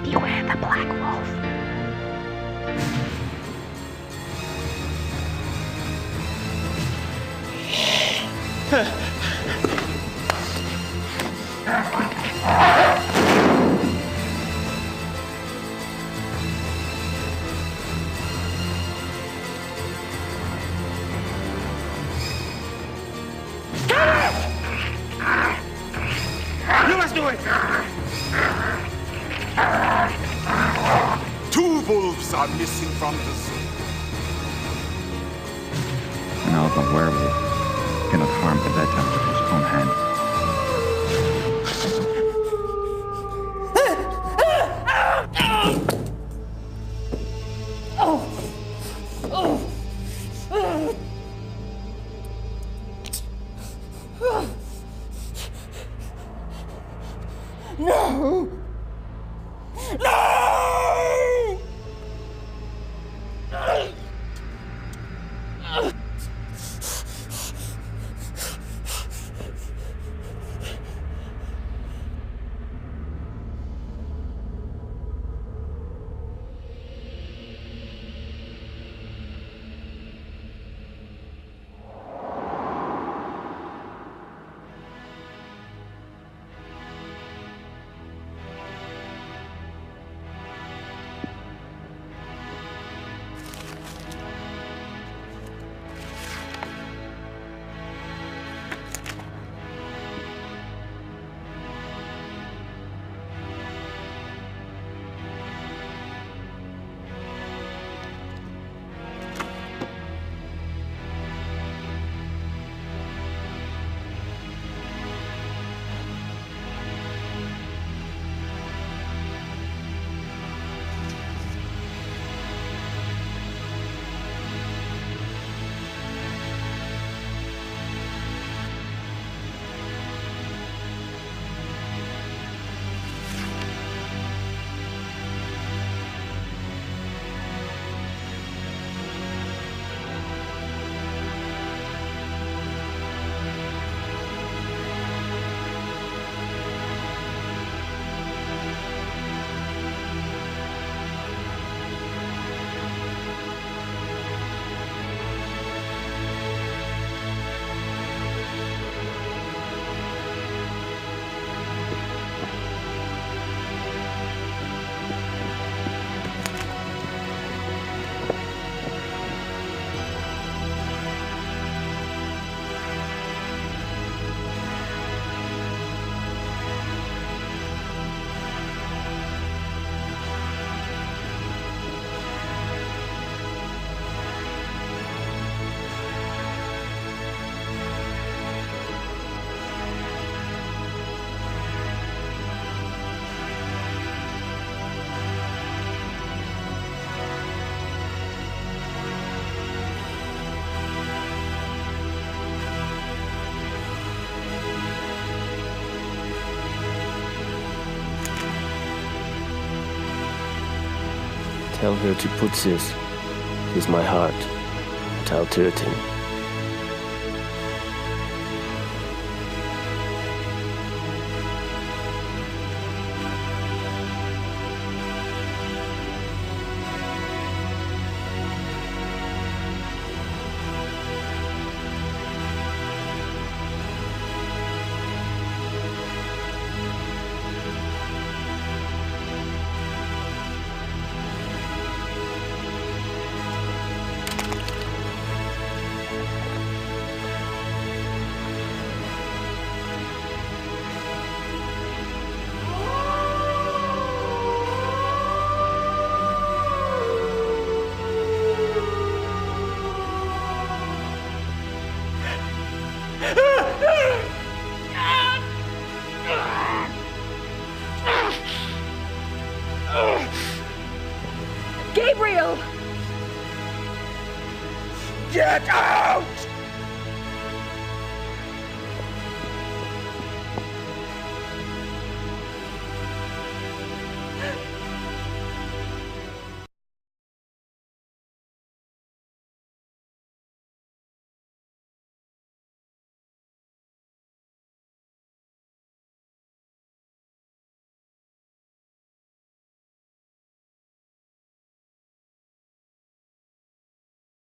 Beware the Black Wolf. You must do it! Two wolves are missing from the zoo. Now the werewolf cannot harm the legend with his own hand. No! No! Tell her to put this with my heart, and I'll hurt him. Gabriel! Get out!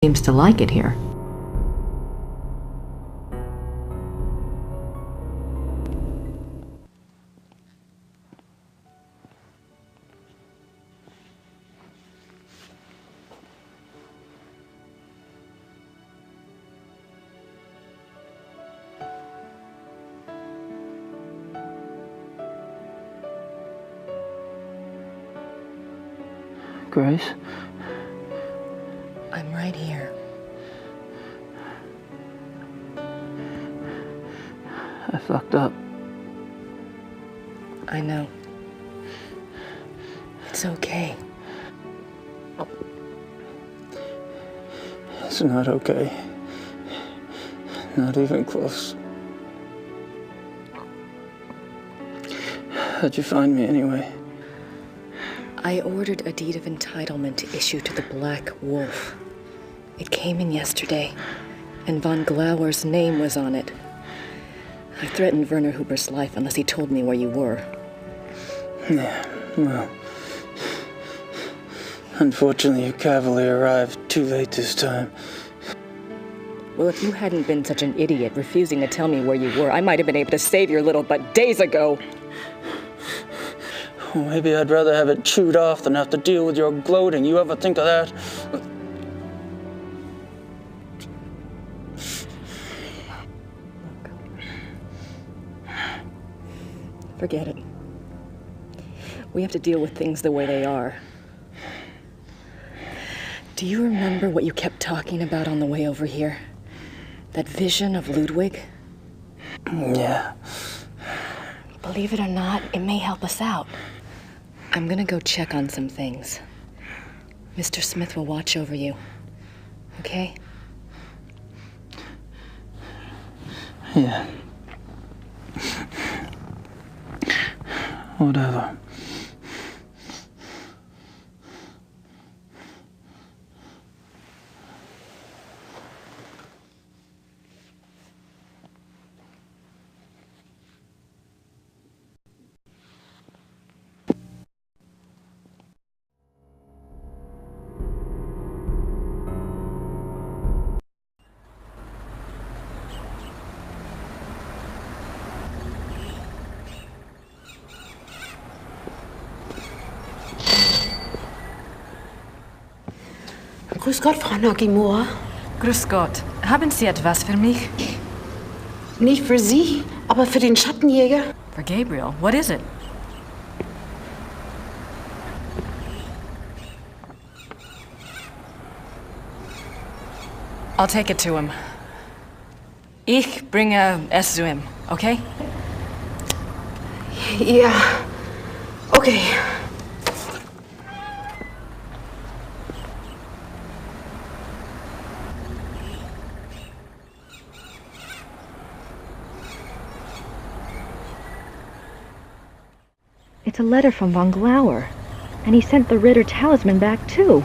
Seems to like it here. Grace? I'm right here. I fucked up. I know. It's okay. It's not okay. Not even close. How'd you find me anyway? I ordered a deed of entitlement to issue to the Black Wolf. It came in yesterday, and von Glauer's name was on it. I threatened Werner Huber's life unless he told me where you were. Yeah, well... Unfortunately, your cavalry arrived too late this time. Well, if you hadn't been such an idiot refusing to tell me where you were, I might have been able to save your little butt days ago. Well, maybe I'd rather have it chewed off than have to deal with your gloating. You ever think of that? Forget it. We have to deal with things the way they are. Do you remember what you kept talking about on the way over here? That vision of Ludwig? Yeah. Believe it or not, it may help us out. I'm gonna go check on some things. Mr. Smith will watch over you. Okay? Yeah. Whatever. Grüß Gott, Frau Nakamura. Grüß Gott. Haben Sie etwas für mich? Nicht für Sie, aber für den Schattenjäger. For Gabriel. What is it? I'll take it to him. Ich bringe es zu ihm, okay? Ja. Okay. It's a letter from von Glauer, and he sent the Ritter talisman back too.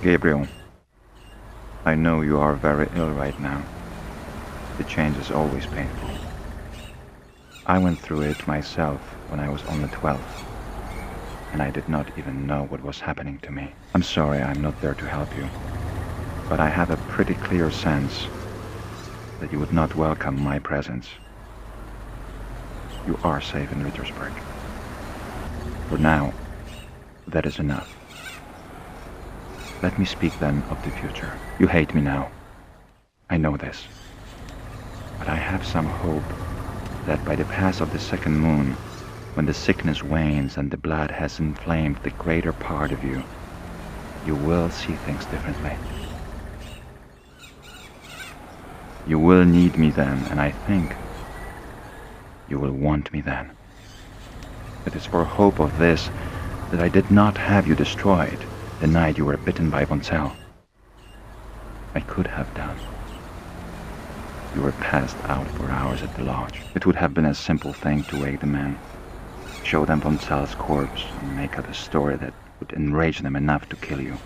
Gabriel, I know you are very ill right now. The change is always painful. I went through it myself when I was only 12, and I did not even know what was happening to me. I'm sorry I'm not there to help you, but I have a pretty clear sense that you would not welcome my presence. You are safe in Rittersberg. For now, that is enough. Let me speak then of the future. You hate me now. I know this. But I have some hope that by the pass of the second moon, when the sickness wanes and the blood has inflamed the greater part of you, you will see things differently. You will need me then, and I think you will want me then. It is for hope of this that I did not have you destroyed the night you were bitten by von Zell. I could have done. You were passed out for hours at the lodge. It would have been a simple thing to wake the men, show them von Zell's corpse, and make up a story that would enrage them enough to kill you.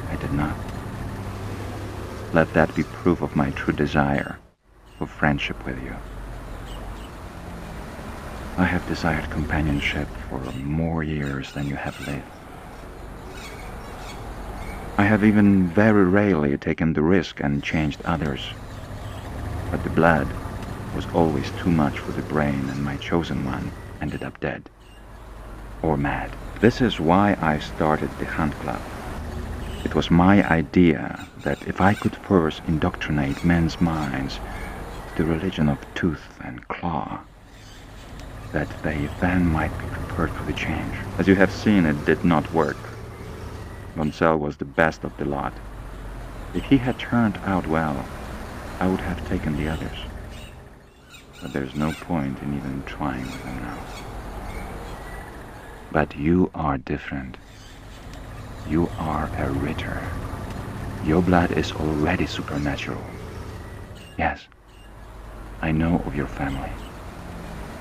I did not. Let that be proof of my true desire for friendship with you. I have desired companionship for more years than you have lived. have even very rarely taken the risk and changed others. But the blood was always too much for the brain, and my chosen one ended up dead. Or mad. This is why I started the Hunt Club. It was my idea that if I could first indoctrinate men's minds to the religion of tooth and claw, that they then might be prepared for the change. As you have seen, it did not work. Voncel was the best of the lot. If he had turned out well, I would have taken the others. But there's no point in even trying with them now. But you are different. You are a Ritter. Your blood is already supernatural. Yes, I know of your family.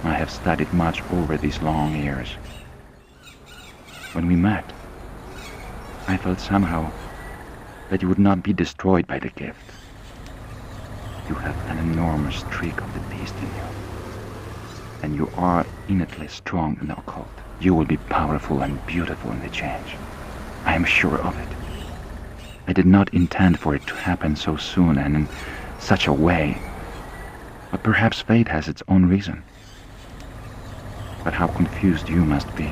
I have studied much over these long years. When we met, I felt somehow that you would not be destroyed by the gift. You have an enormous streak of the beast in you. And you are innately strong in the occult. You will be powerful and beautiful in the change. I am sure of it. I did not intend for it to happen so soon and in such a way. But perhaps fate has its own reason. But how confused you must be.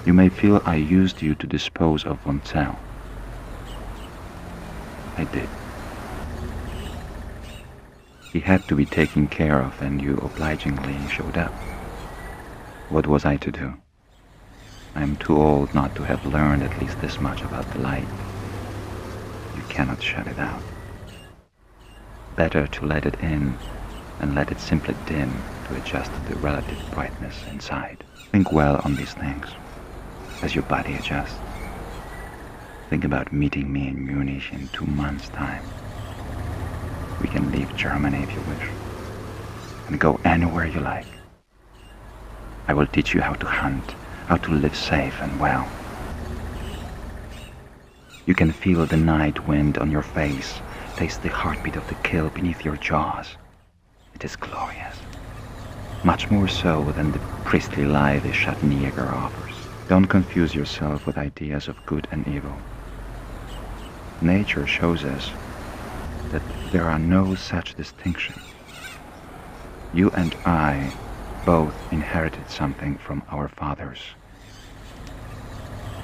You may feel I used you to dispose of Voncel. I did. He had to be taken care of, and you obligingly showed up. What was I to do? I am too old not to have learned at least this much about the light. You cannot shut it out. Better to let it in and let it simply dim to adjust to the relative brightness inside. Think well on these things as your body adjusts. Think about meeting me in Munich in 2 months' time. We can leave Germany if you wish, and go anywhere you like. I will teach you how to hunt, how to live safe and well. You can feel the night wind on your face, taste the heartbeat of the kill beneath your jaws. It is glorious. Much more so than the priestly lie the Schattenjäger offers. Don't confuse yourself with ideas of good and evil. Nature shows us that there are no such distinctions. You and I both inherited something from our fathers.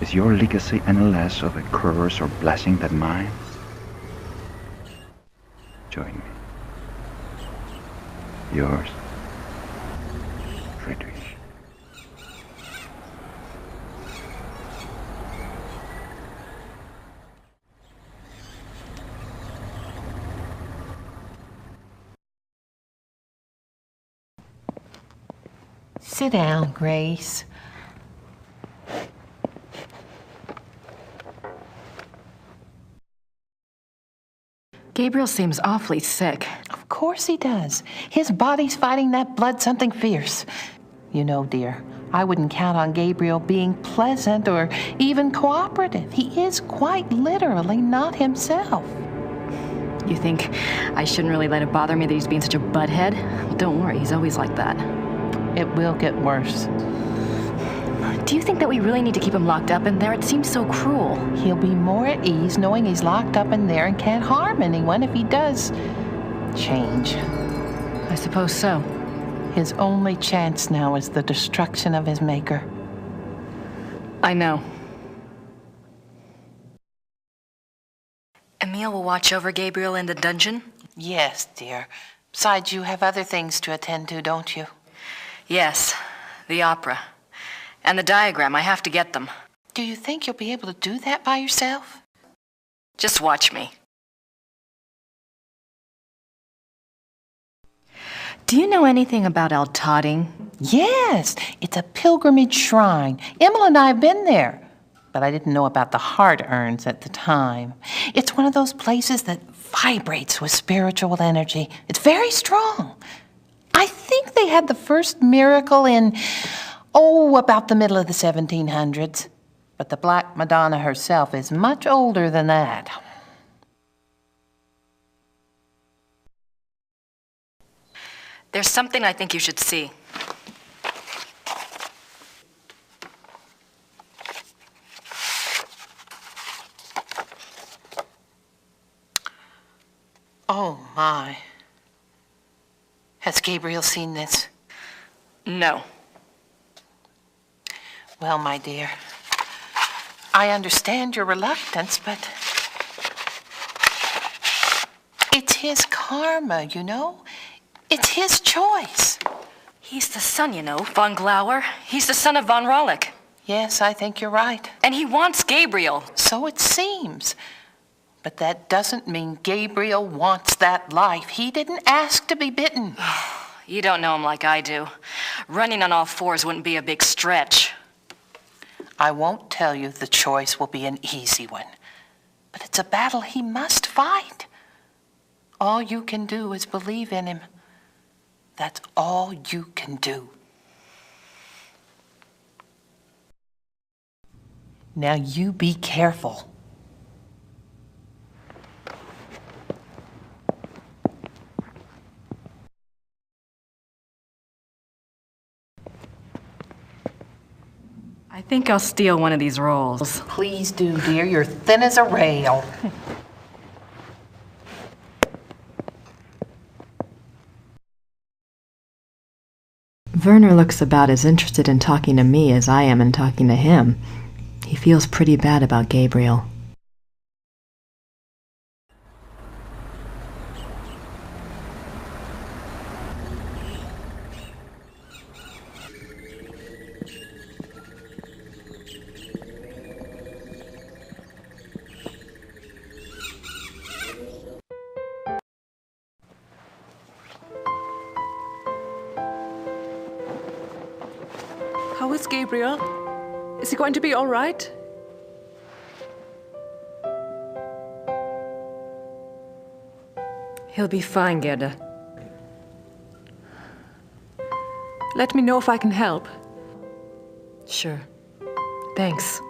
Is your legacy any less of a curse or blessing than mine? Join me. Yours, Friedrich. Sit down, Grace. Gabriel seems awfully sick. Of course he does. His body's fighting that blood something fierce. You know, dear, I wouldn't count on Gabriel being pleasant or even cooperative. He is quite literally not himself. You think I shouldn't really let it bother me that he's being such a butthead? Well, don't worry, he's always like that. It will get worse. Do you think that we really need to keep him locked up in there? It seems so cruel. He'll be more at ease knowing he's locked up in there and can't harm anyone if he does change. I suppose so. His only chance now is the destruction of his maker. I know. Emile will watch over Gabriel in the dungeon? Yes, dear. Besides, you have other things to attend to, don't you? Yes, the opera. And the diagram, I have to get them. Do you think you'll be able to do that by yourself? Just watch me. Do you know anything about Altötting? Yes, it's a pilgrimage shrine. Emil and I have been there, but I didn't know about the heart urns at the time. It's one of those places that vibrates with spiritual energy. It's very strong. I think they had the first miracle in, about the middle of the 1700s. But the Black Madonna herself is much older than that. There's something I think you should see. Oh, my. Has Gabriel seen this? No. Well, my dear, I understand your reluctance, but it's his karma, you know? It's his choice. He's the son, you know, von Glauer. He's the son of von Rollick. Yes, I think you're right. And he wants Gabriel. So it seems. But that doesn't mean Gabriel wants that life. He didn't ask to be bitten. You don't know him like I do. Running on all fours wouldn't be a big stretch. I won't tell you the choice will be an easy one. But it's a battle he must fight. All you can do is believe in him. That's all you can do. Now you be careful. I think I'll steal one of these rolls. Please do, dear. You're thin as a rail. Werner looks about as interested in talking to me as I am in talking to him. He feels pretty bad about Gabriel. How is Gabriel? Is he going to be all right? He'll be fine, Gerda. Let me know if I can help. Sure. Thanks.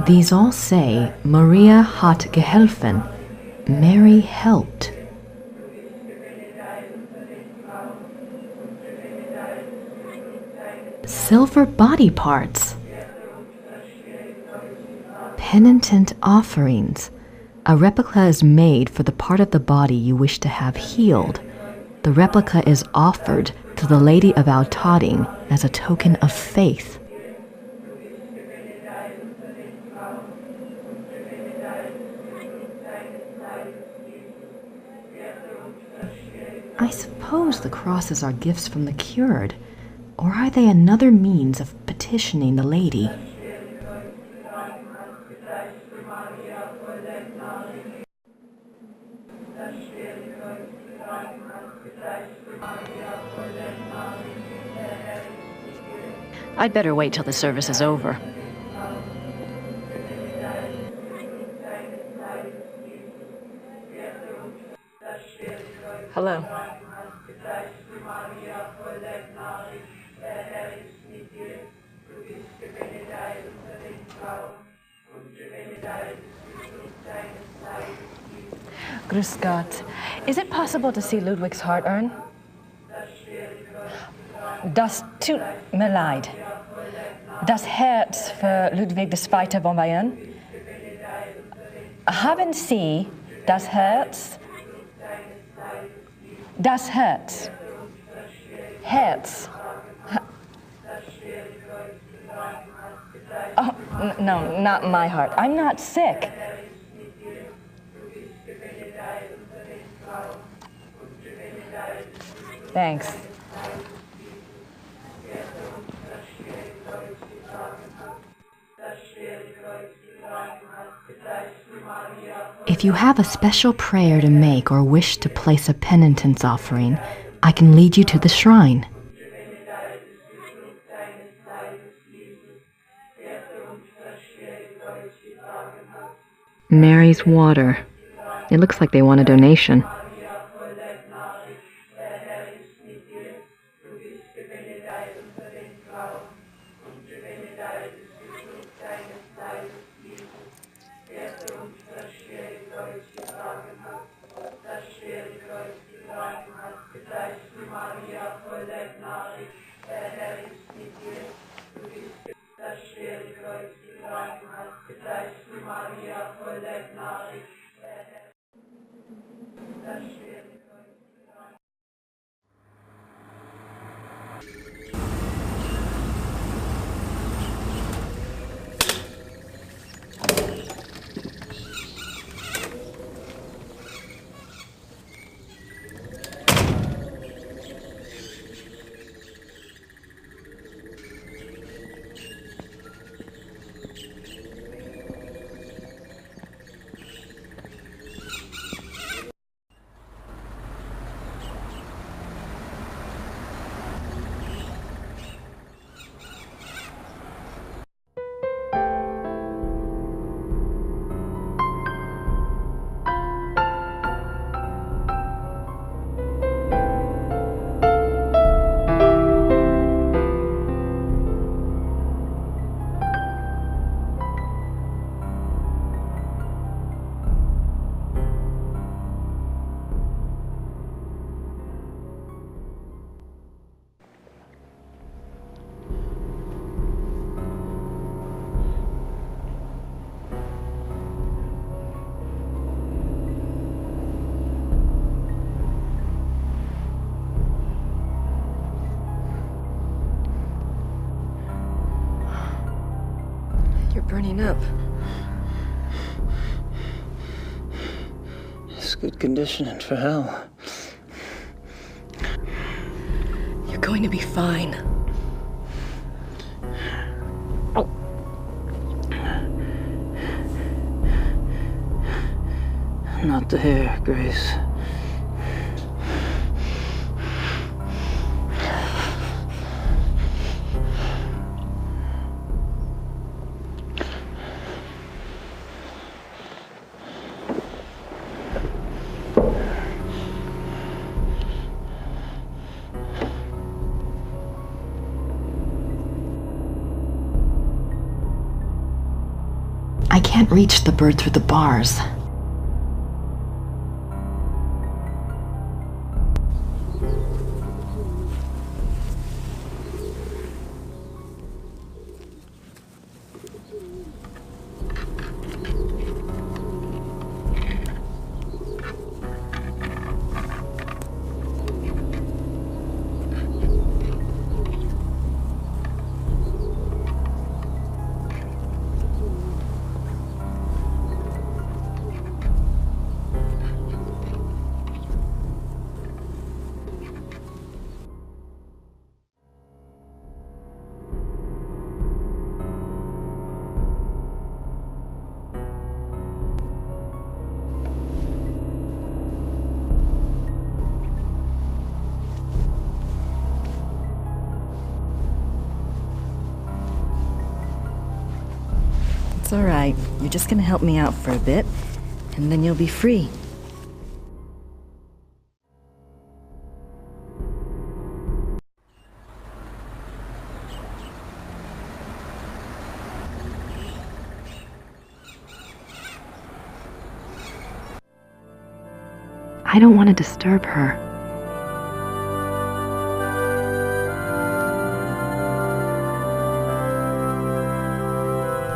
These all say Maria hat geholfen. Mary helped. Silver body parts. Penitent offerings. A replica is made for the part of the body you wish to have healed. The replica is offered to the Lady of Altading as a token of faith. I suppose the crosses are gifts from the cured, or are they another means of petitioning the lady? I'd better wait till the service is over. Hello. Grüß Gott. Is it possible to see Ludwig's heart urn? Das tut mir leid. Das Herz für Ludwig II. Von Bayern. Haben Sie das Herz? Das Herz. Herz. Oh, no, not my heart. I'm not sick. Thanks. If you have a special prayer to make or wish to place a penitence offering, I can lead you to the shrine. Mary's Water. It looks like they want a donation. Burning up. It's good conditioning for hell. You're going to be fine. Not the hair, Grace. I can't reach the bird through the bars. It's all right. You're just gonna help me out for a bit, and then you'll be free. I don't want to disturb her.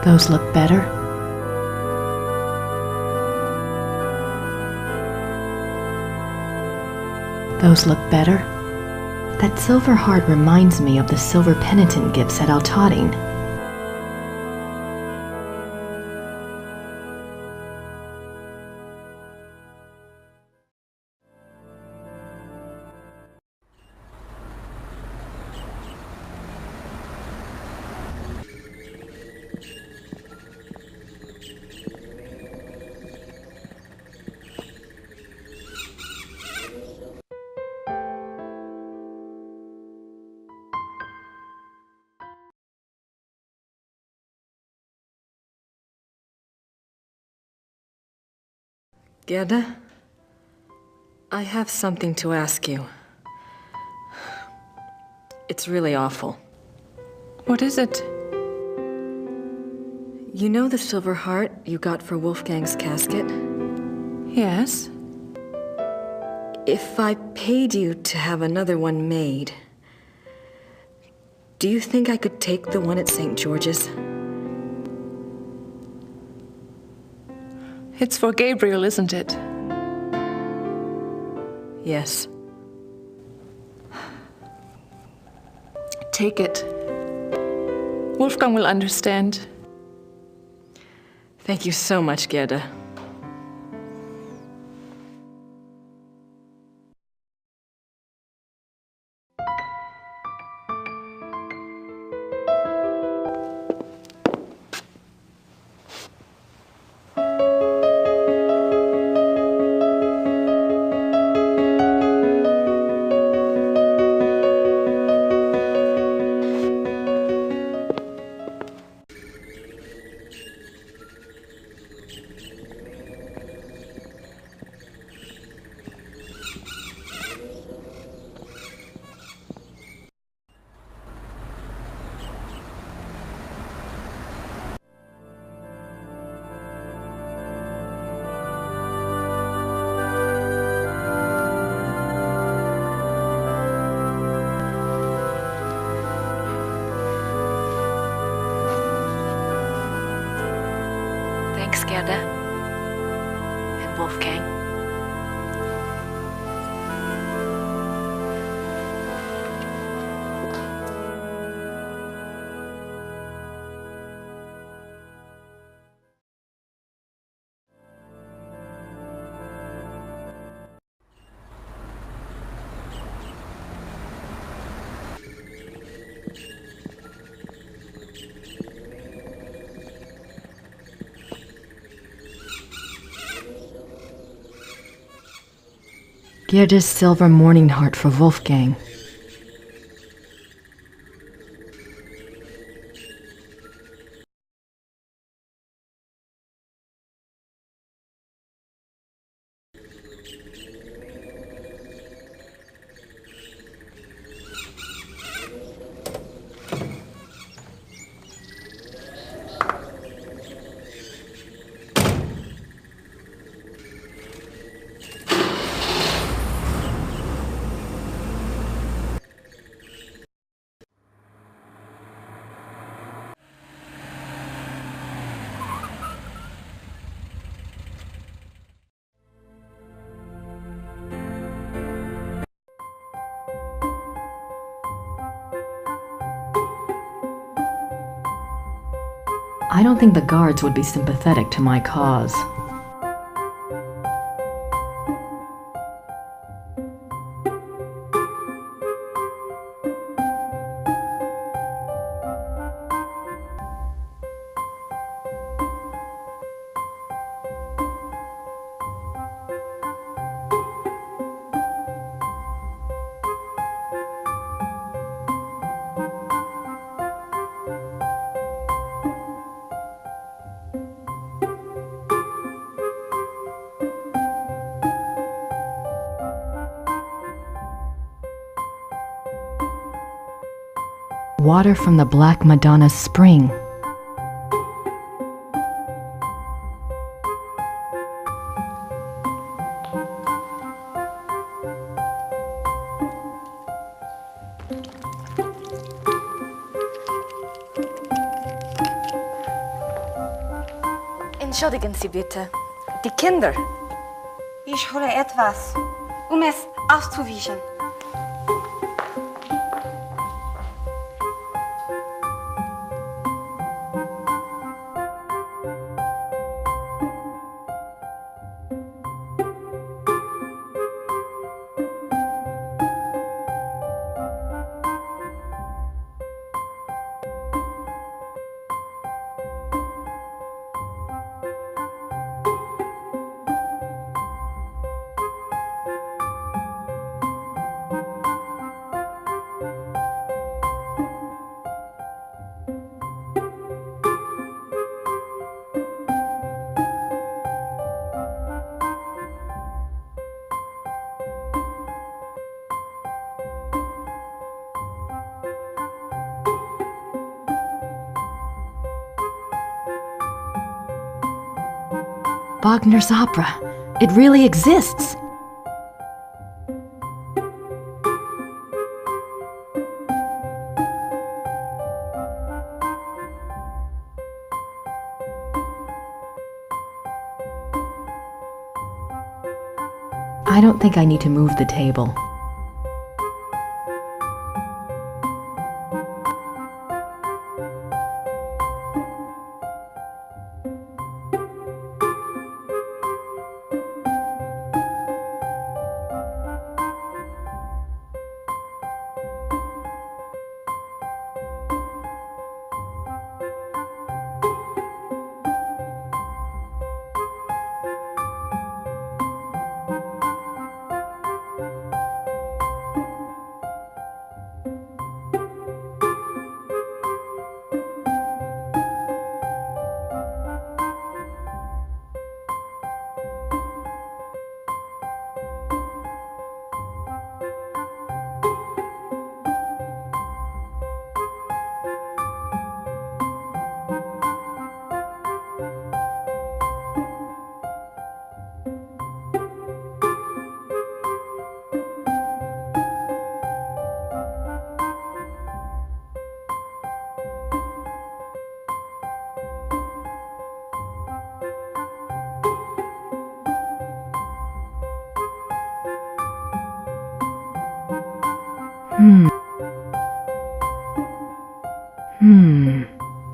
Those look better? Those look better? That silver heart reminds me of the silver penitent gifts at Altading. Gerda, I have something to ask you. It's really awful. What is it? You know the silver heart you got for Wolfgang's casket? Yes. If I paid you to have another one made, do you think I could take the one at St. George's? It's for Gabriel, isn't it? Yes. Take it. Wolfgang will understand. Thank you so much, Gerda. Thanks, Gerda. And Wolfgang. Gerda's silver mourning heart for Wolfgang. I don't think the guards would be sympathetic to my cause. Water from the Black Madonna's spring. Entschuldigen Sie bitte. Die Kinder. Ich hole etwas, um es auszuwischen. Wagner's opera. It really exists. I don't think I need to move the table.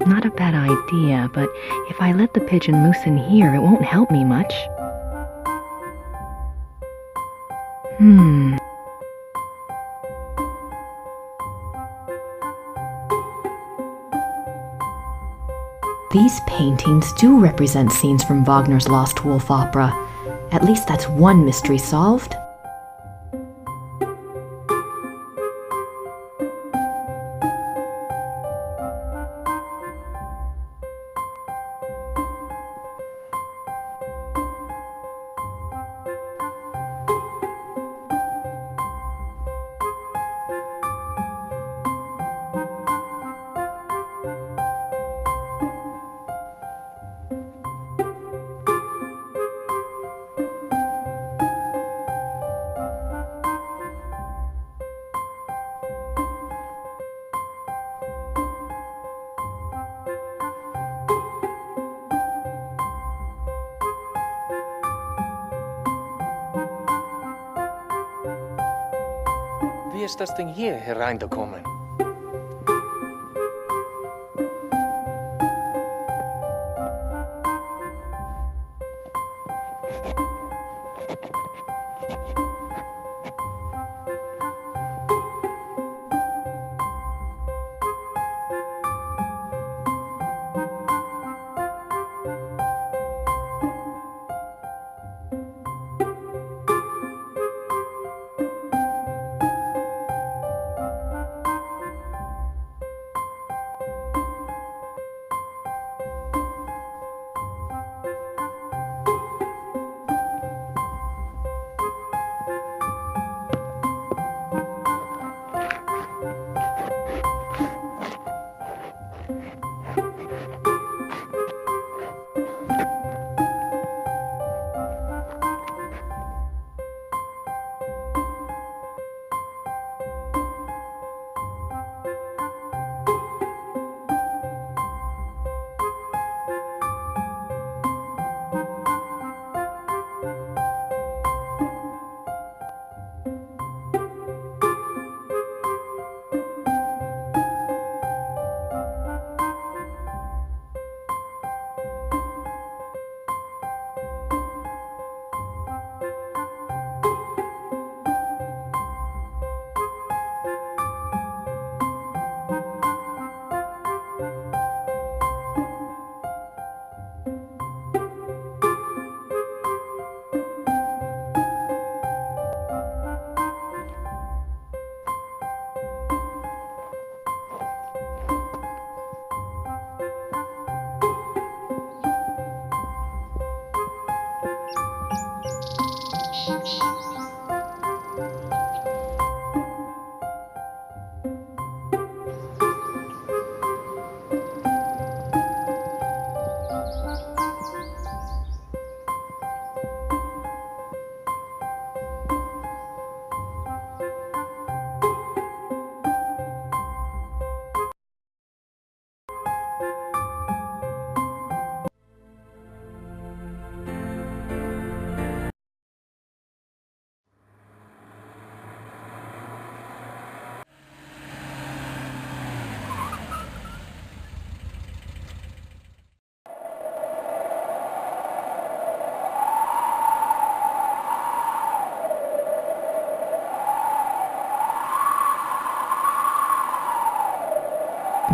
Not a bad idea, but if I let the pigeon loose in here, it won't help me much. These paintings do represent scenes from Wagner's Lost Wolf opera. At least that's one mystery solved. Wie ist das Ding hier hereingekommen?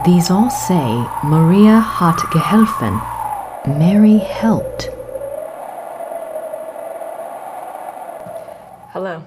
These all say Maria hat geholfen. Mary helped. Hello.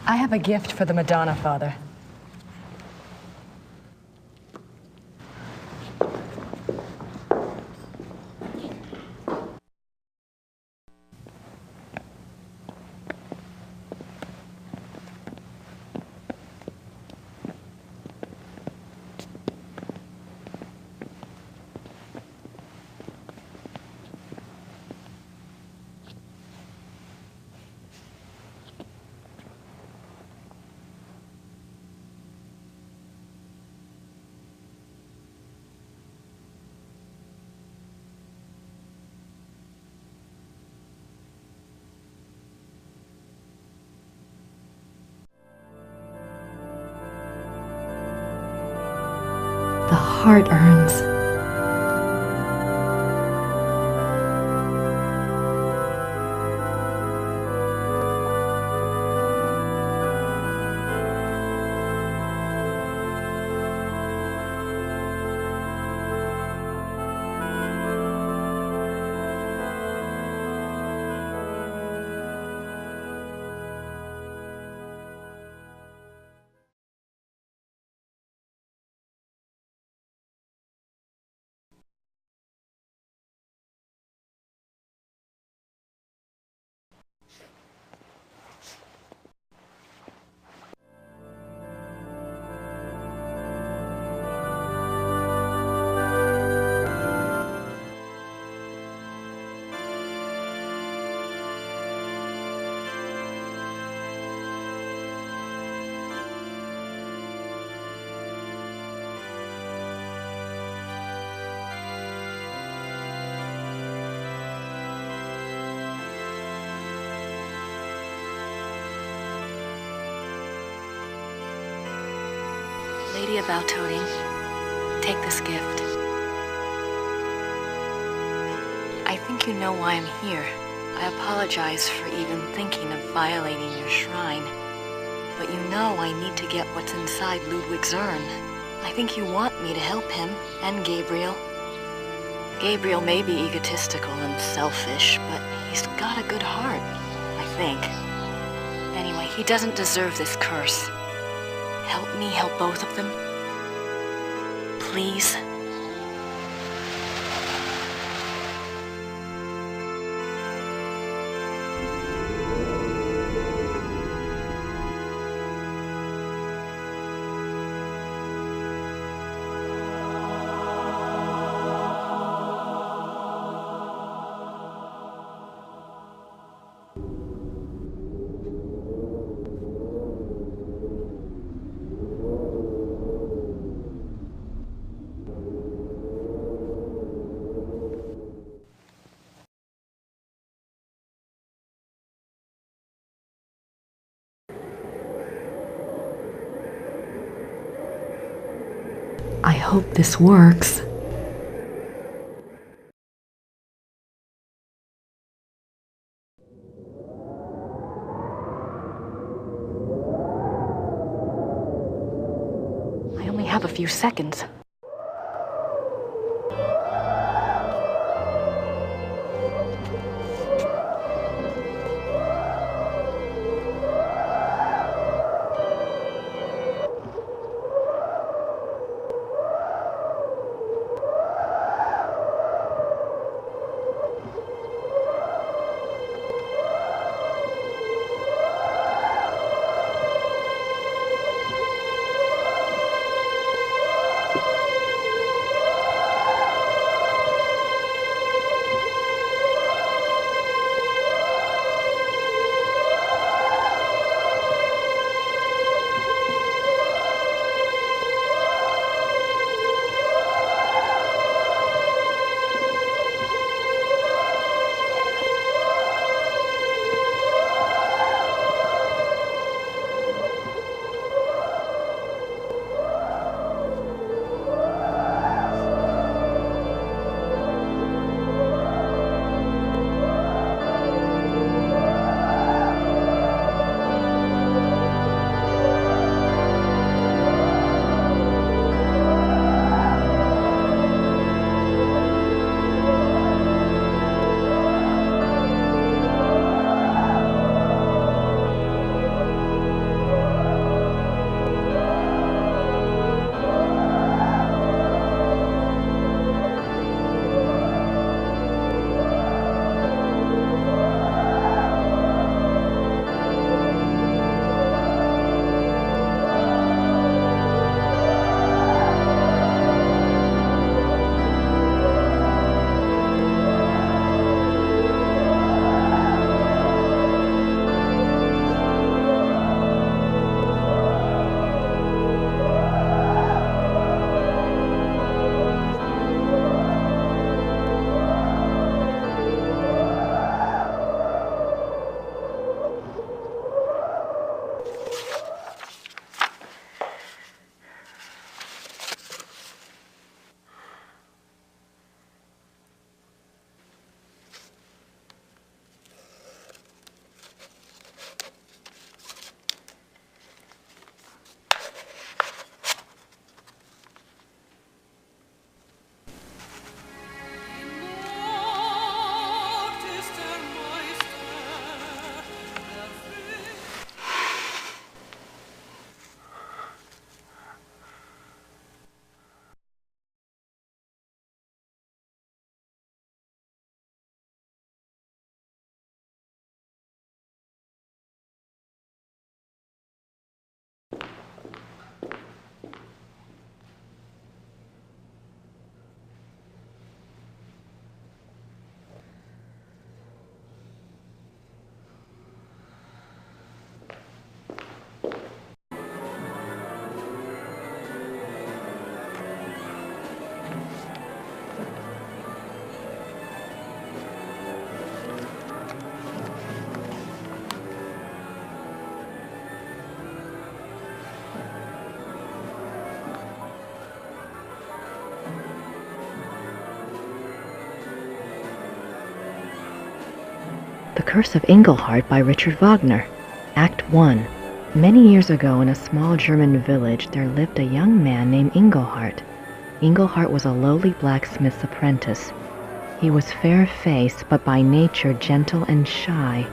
I have a gift for the Madonna, Father. The heart urns. Lady of Altoding, take this gift. I think you know why I'm here. I apologize for even thinking of violating your shrine. But you know I need to get what's inside Ludwig's urn. I think you want me to help him, and Gabriel. Gabriel may be egotistical and selfish, but he's got a good heart, I think. Anyway, he doesn't deserve this curse. Help me help both of them? Please? I hope this works. I only have a few seconds. Curse of Engelhart by Richard Wagner. Act 1. Many years ago in a small German village there lived a young man named Engelhart. Engelhart was a lowly blacksmith's apprentice. He was fair-faced, but by nature gentle and shy.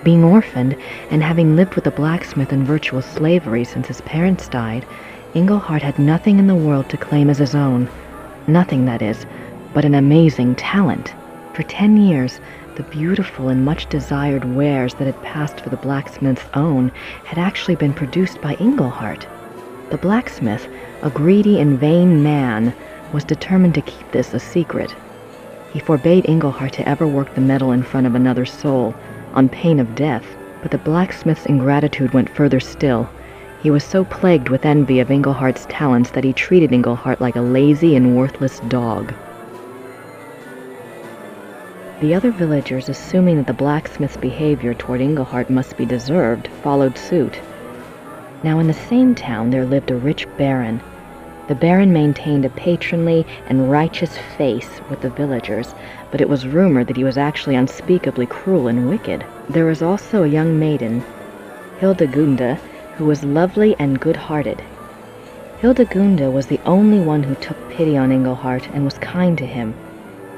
Being orphaned, and having lived with the blacksmith in virtual slavery since his parents died, Engelhart had nothing in the world to claim as his own. Nothing, that is, but an amazing talent. For 10 years, the beautiful and much-desired wares that had passed for the blacksmith's own had actually been produced by Engelhart. The blacksmith, a greedy and vain man, was determined to keep this a secret. He forbade Engelhart to ever work the metal in front of another soul, on pain of death, but the blacksmith's ingratitude went further still. He was so plagued with envy of Engelhart's talents that he treated Engelhart like a lazy and worthless dog. The other villagers, assuming that the blacksmith's behavior toward Engelhart must be deserved, followed suit. Now in the same town there lived a rich baron. The baron maintained a patronly and righteous face with the villagers, but it was rumored that he was actually unspeakably cruel and wicked. There was also a young maiden, Hildegunde, who was lovely and good-hearted. Hildegunde was the only one who took pity on Engelhart and was kind to him.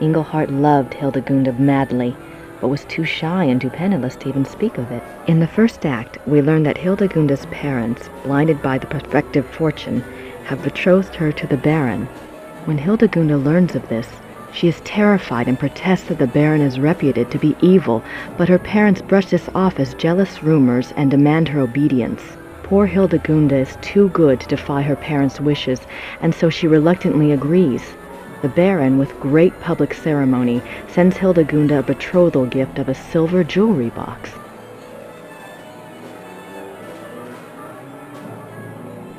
Engelhart loved Hildegunde madly, but was too shy and too penniless to even speak of it. In the first act, we learn that Hildegunde's parents, blinded by the prospective fortune, have betrothed her to the Baron. When Hildegunde learns of this, she is terrified and protests that the Baron is reputed to be evil, but her parents brush this off as jealous rumors and demand her obedience. Poor Hildegunde is too good to defy her parents' wishes, and so she reluctantly agrees. The Baron, with great public ceremony, sends Hildegunde a betrothal gift of a silver jewelry box.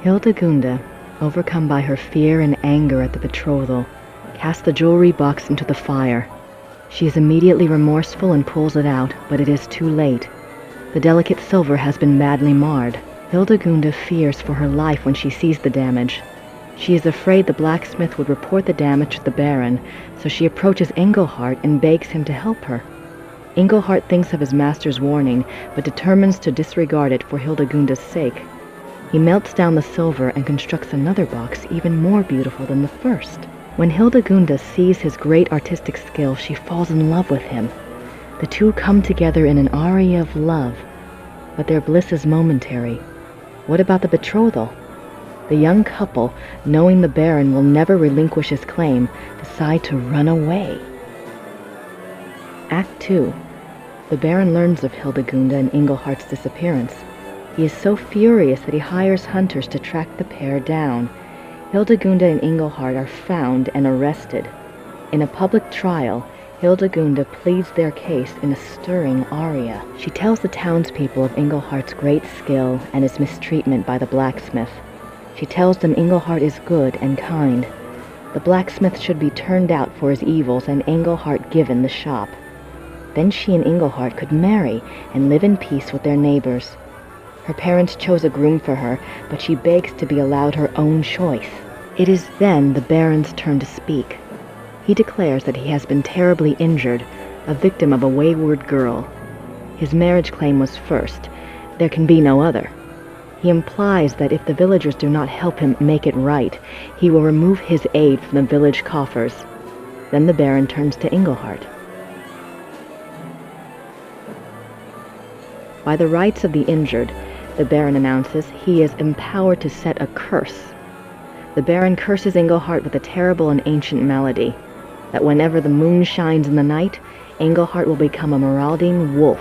Hildegunde, overcome by her fear and anger at the betrothal, casts the jewelry box into the fire. She is immediately remorseful and pulls it out, but it is too late. The delicate silver has been badly marred. Hildegunde fears for her life when she sees the damage. She is afraid the blacksmith would report the damage to the Baron, so she approaches Engelhart and begs him to help her. Engelhart thinks of his master's warning, but determines to disregard it for Hildegunde's sake. He melts down the silver and constructs another box even more beautiful than the first. When Hildegunde sees his great artistic skill, she falls in love with him. The two come together in an aria of love, but their bliss is momentary. What about the betrothal? The young couple, knowing the Baron will never relinquish his claim, decide to run away. Act 2. The Baron learns of Hildegunde and Engelhart's disappearance. He is so furious that he hires hunters to track the pair down. Hildegunde and Engelhart are found and arrested. In a public trial, Hildegunde pleads their case in a stirring aria. She tells the townspeople of Engelhart's great skill and his mistreatment by the blacksmith. She tells them Engelhart is good and kind. The blacksmith should be turned out for his evils and Engelhart given the shop. Then she and Engelhart could marry and live in peace with their neighbors. Her parents chose a groom for her, but she begs to be allowed her own choice. It is then the Baron's turn to speak. He declares that he has been terribly injured, a victim of a wayward girl. His marriage claim was first. There can be no other. He implies that if the villagers do not help him make it right, he will remove his aid from the village coffers. Then the Baron turns to Engelhart. By the rights of the injured, the Baron announces he is empowered to set a curse. The Baron curses Engelhart with a terrible and ancient malady, that whenever the moon shines in the night, Engelhart will become a marauding wolf.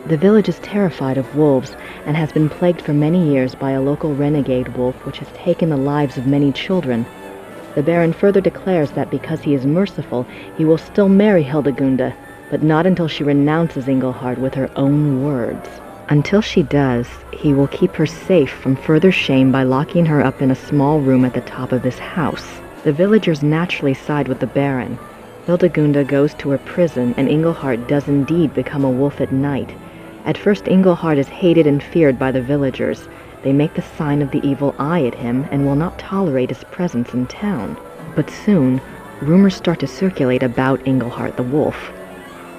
The village is terrified of wolves and has been plagued for many years by a local renegade wolf which has taken the lives of many children. The Baron further declares that because he is merciful, he will still marry Hildegunde, but not until she renounces Engelhart with her own words. Until she does, he will keep her safe from further shame by locking her up in a small room at the top of his house. The villagers naturally side with the Baron. Hildegunde goes to her prison, and Engelhart does indeed become a wolf at night. At first, Engelhart is hated and feared by the villagers. They make the sign of the evil eye at him and will not tolerate his presence in town. But soon, rumors start to circulate about Engelhart the wolf.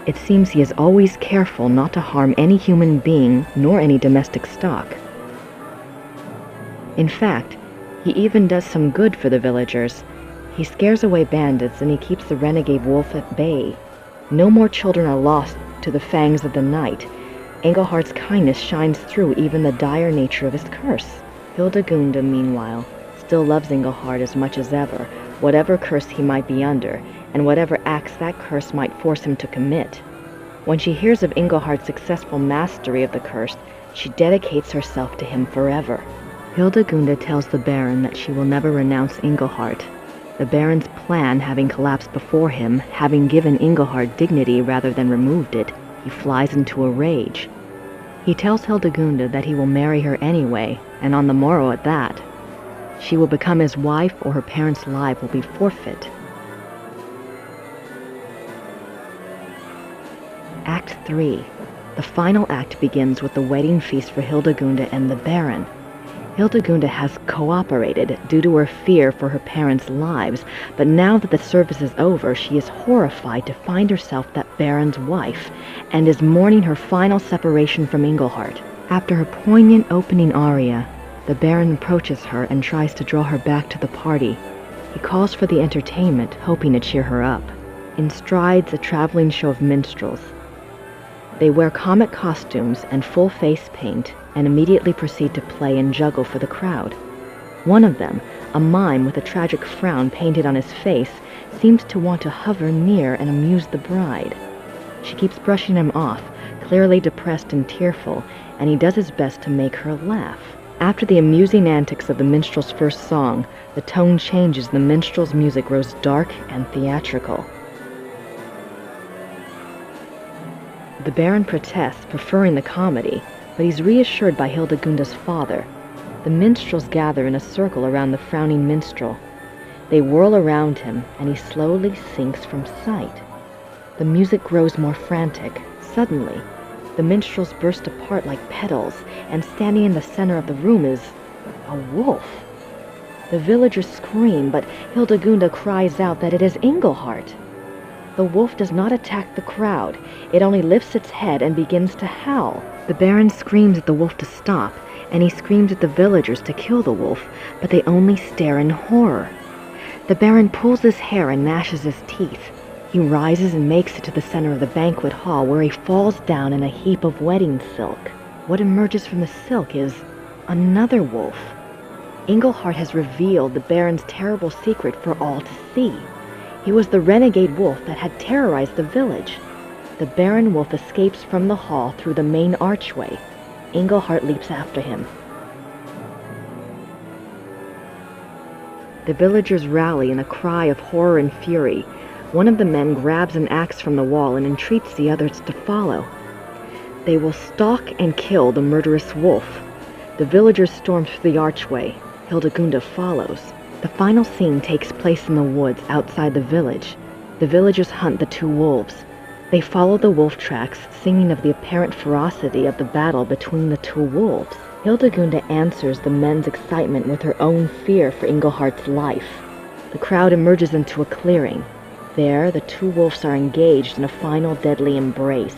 It seems he is always careful not to harm any human being nor any domestic stock. In fact, he even does some good for the villagers. He scares away bandits and he keeps the renegade wolf at bay. No more children are lost to the fangs of the night. Engelhardt's kindness shines through even the dire nature of his curse. Hildegunda, meanwhile, still loves Engelhardt as much as ever, whatever curse he might be under, and whatever acts that curse might force him to commit. When she hears of Engelhardt's successful mastery of the curse, she dedicates herself to him forever. Hildegunda tells the Baron that she will never renounce Engelhardt. The Baron's plan having collapsed before him, having given Engelhardt dignity rather than removed it, he flies into a rage. He tells Hildegunda that he will marry her anyway, and on the morrow at that. She will become his wife or her parents' life will be forfeit. Act 3. The final act begins with the wedding feast for Hildegunda and the Baron. Hildegunda has cooperated due to her fear for her parents' lives, but now that the service is over, she is horrified to find herself that Baron's wife, and is mourning her final separation from Engelhardt. After her poignant opening aria, the Baron approaches her and tries to draw her back to the party. He calls for the entertainment, hoping to cheer her up. In strides a traveling show of minstrels. They wear comic costumes and full face paint, and immediately proceed to play and juggle for the crowd. One of them, a mime with a tragic frown painted on his face, seems to want to hover near and amuse the bride. She keeps brushing him off, clearly depressed and tearful, and he does his best to make her laugh. After the amusing antics of the minstrel's first song, the tone changes, the minstrel's music grows dark and theatrical. The Baron protests, preferring the comedy, but he's reassured by Hildegunda's father. The minstrels gather in a circle around the frowning minstrel. They whirl around him, and he slowly sinks from sight. The music grows more frantic. Suddenly, the minstrels burst apart like petals, and standing in the center of the room is a wolf. The villagers scream, but Hildegunda cries out that it is Engelhardt. The wolf does not attack the crowd. It only lifts its head and begins to howl. The Baron screams at the wolf to stop, and he screams at the villagers to kill the wolf, but they only stare in horror. The Baron pulls his hair and gnashes his teeth. He rises and makes it to the center of the banquet hall, where he falls down in a heap of wedding silk. What emerges from the silk is another wolf. Engelhardt has revealed the Baron's terrible secret for all to see. He was the renegade wolf that had terrorized the village. The Baron wolf escapes from the hall through the main archway. Engelhardt leaps after him. The villagers rally in a cry of horror and fury. One of the men grabs an axe from the wall and entreats the others to follow. They will stalk and kill the murderous wolf. The villagers storm through the archway. Hildegunda follows. The final scene takes place in the woods outside the village. The villagers hunt the two wolves. They follow the wolf tracks, singing of the apparent ferocity of the battle between the two wolves. Hildegunda answers the men's excitement with her own fear for Engelhardt's life. The crowd emerges into a clearing. There, the two wolves are engaged in a final deadly embrace.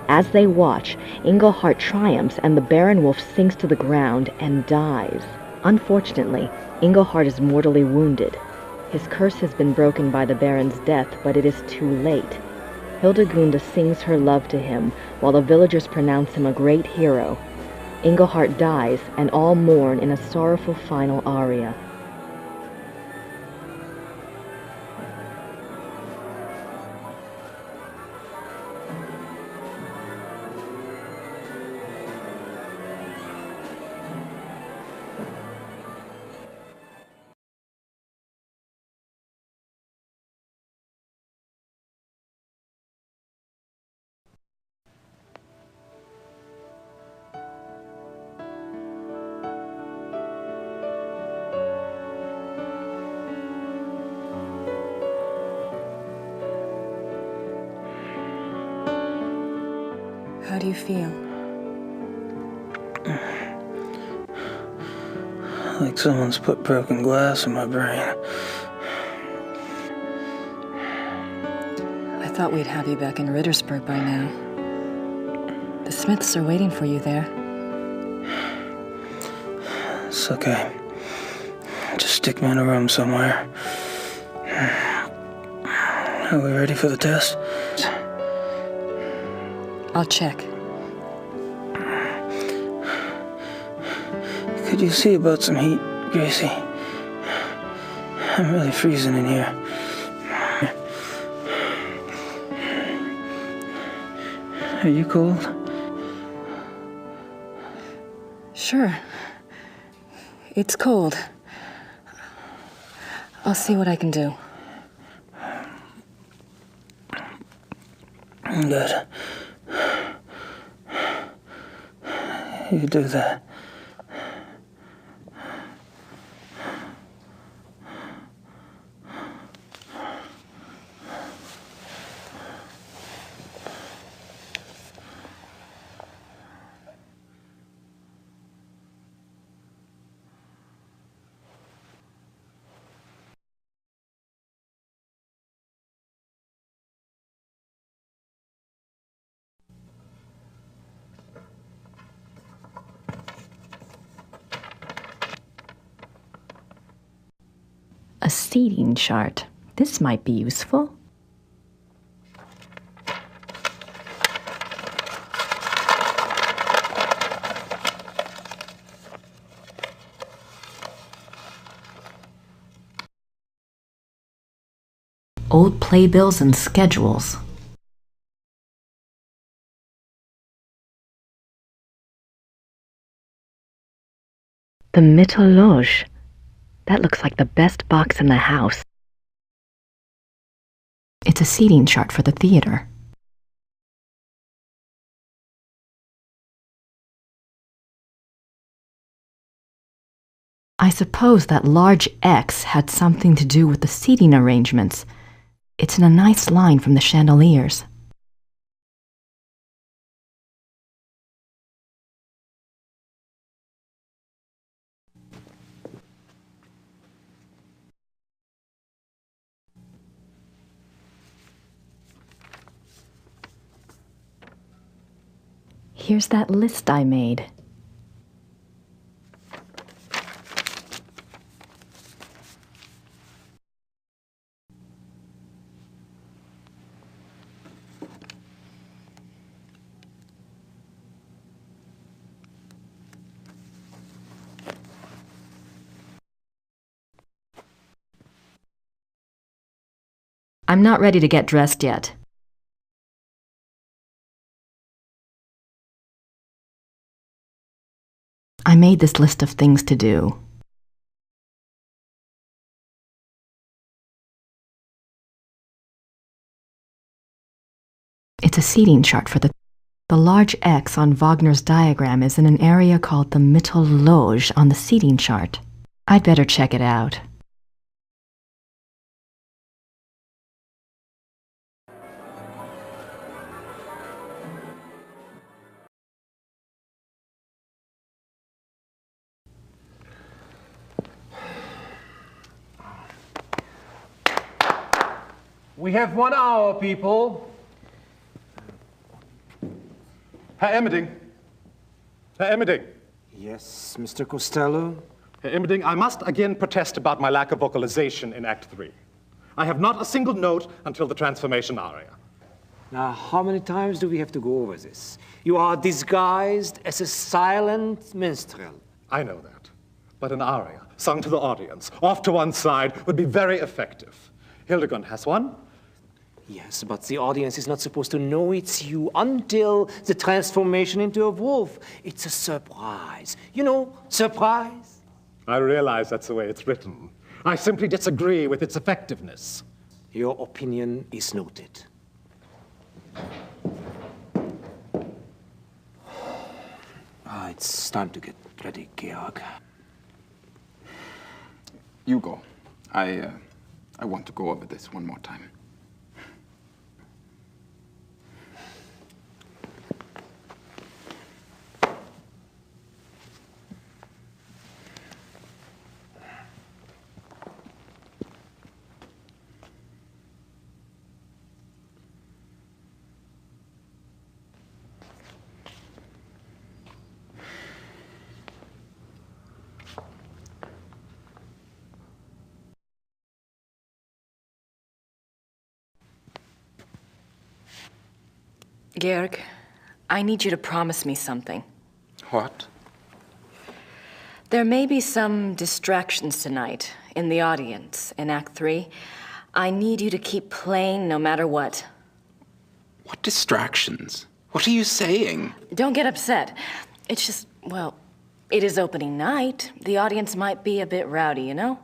As they watch, Engelhardt triumphs and the Baron wolf sinks to the ground and dies. Unfortunately, Engelhardt is mortally wounded. His curse has been broken by the Baron's death, but it is too late. Hildegunda sings her love to him, while the villagers pronounce him a great hero. Engelhardt dies, and all mourn in a sorrowful final aria. How do you feel? Like someone's put broken glass in my brain. I thought we'd have you back in Rittersburg by now. The Smiths are waiting for you there. It's okay. Just stick me in a room somewhere. Are we ready for the test? I'll check. Could you see about some heat, Gracie? I'm really freezing in here. Are you cold? Sure. It's cold. I'll see what I can do. Good. You do that. A seating chart. This might be useful. Old playbills and schedules. The Mythologe. That looks like the best box in the house. It's a seating chart for the theater. I suppose that large X had something to do with the seating arrangements. It's in a nice line from the chandeliers. Here's that list I made. I'm not ready to get dressed yet. I made this list of things to do. It's a seating chart for the large X on Wagner's diagram is in an area called the Mythologe on the seating chart. I'd better check it out. We have 1 hour, people. Herr Emmerding. Herr Emmerding. Yes, Mr. Costello? Herr Emmerding, I must again protest about my lack of vocalization in Act 3. I have not a single note until the transformation aria. Now, how many times do we have to go over this? You are disguised as a silent minstrel. I know that. But an aria, sung to the audience, off to one side, would be very effective. Hildegund has one. Yes, but the audience is not supposed to know it's you until the transformation into a wolf. It's a surprise. You know, surprise. I realize that's the way it's written. I simply disagree with its effectiveness. Your opinion is noted. It's time to get ready, Georg. You go. I want to go over this one more time. Georg, I need you to promise me something. What? There may be some distractions tonight in the audience in Act 3. I need you to keep playing no matter what. What distractions? What are you saying? Don't get upset. It's just, well, it is opening night. The audience might be a bit rowdy, you know?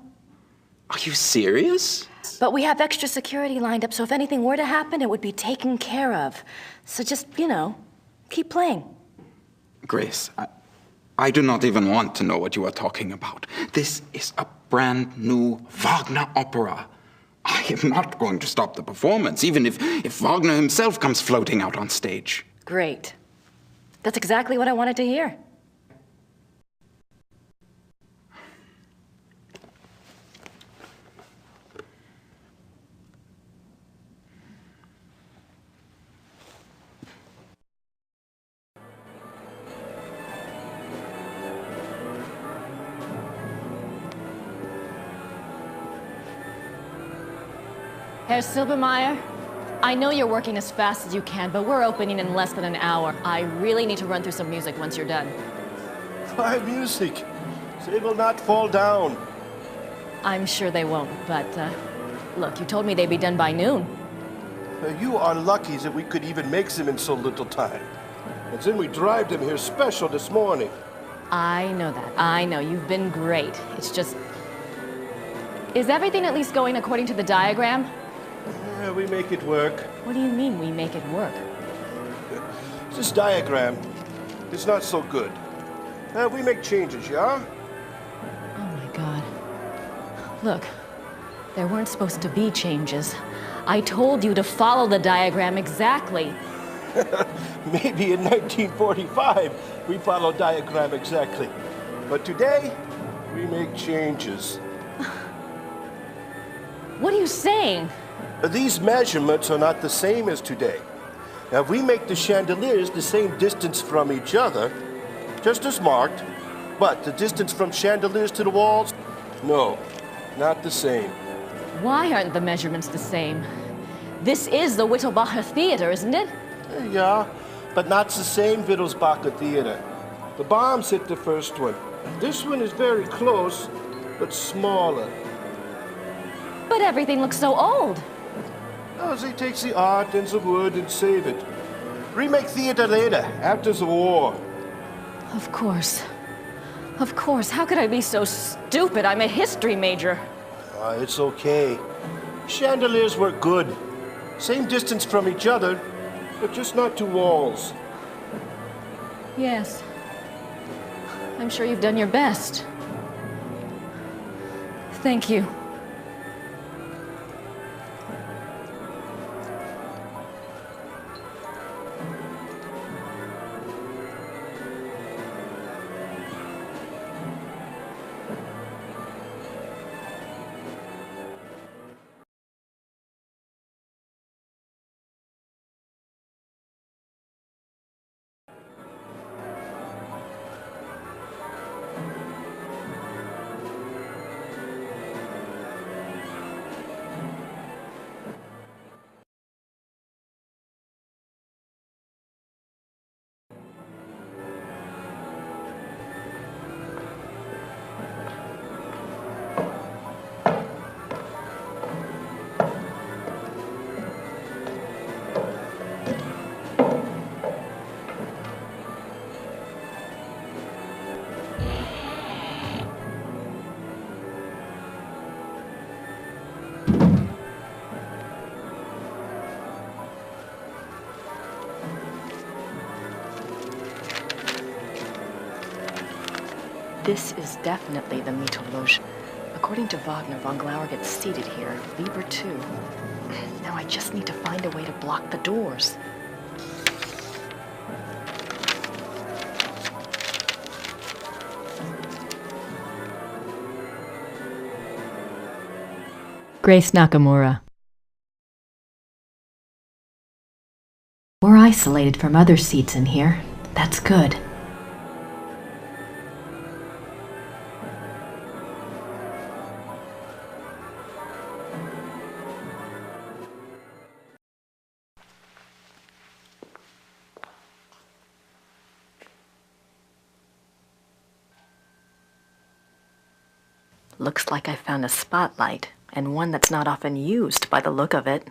Are you serious? But we have extra security lined up, so if anything were to happen, it would be taken care of. So just, keep playing. Grace, I do not even want to know what you are talking about. This is a brand new Wagner opera. I am not going to stop the performance, even if Wagner himself comes floating out on stage. Great. That's exactly what I wanted to hear. Herr Silbermeyer, I know you're working as fast as you can, but we're opening in less than an hour. I really need to run through some music once you're done. Why music? They will not fall down. I'm sure they won't, but, look, you told me they'd be done by noon. You are lucky that we could even make them in so little time. And then we drive them here special this morning. I know that. I know. You've been great. It's just... Is everything at least going according to the diagram? Yeah, we make it work. What do you mean, we make it work? This diagram is not so good. We make changes, yeah? Oh my God. Look, there weren't supposed to be changes. I told you to follow the diagram exactly. Maybe in 1945 we followed diagram exactly. But today, we make changes. What are you saying? These measurements are not the same as today. Now, we make the chandeliers the same distance from each other, just as marked, but the distance from chandeliers to the walls, no, not the same. Why aren't the measurements the same? This is the Wittelsbacher Theater, isn't it? Yeah, but not the same Wittelsbacher Theater. The bombs hit the first one. This one is very close, but smaller. But everything looks so old. Oh, they take the art and the wood and save it. Remake theater later, after the war. Of course. Of course. How could I be so stupid? I'm a history major. It's okay. Chandeliers work good. Same distance from each other, but just not two walls. Yes. I'm sure you've done your best. Thank you. This is definitely the Mittelloge. According to Wagner, von Glauer gets seated here. Weber too. Now I just need to find a way to block the doors. Grace Nakamura. We're isolated from other seats in here. That's good. Looks like I found a spotlight, and one that's not often used by the look of it.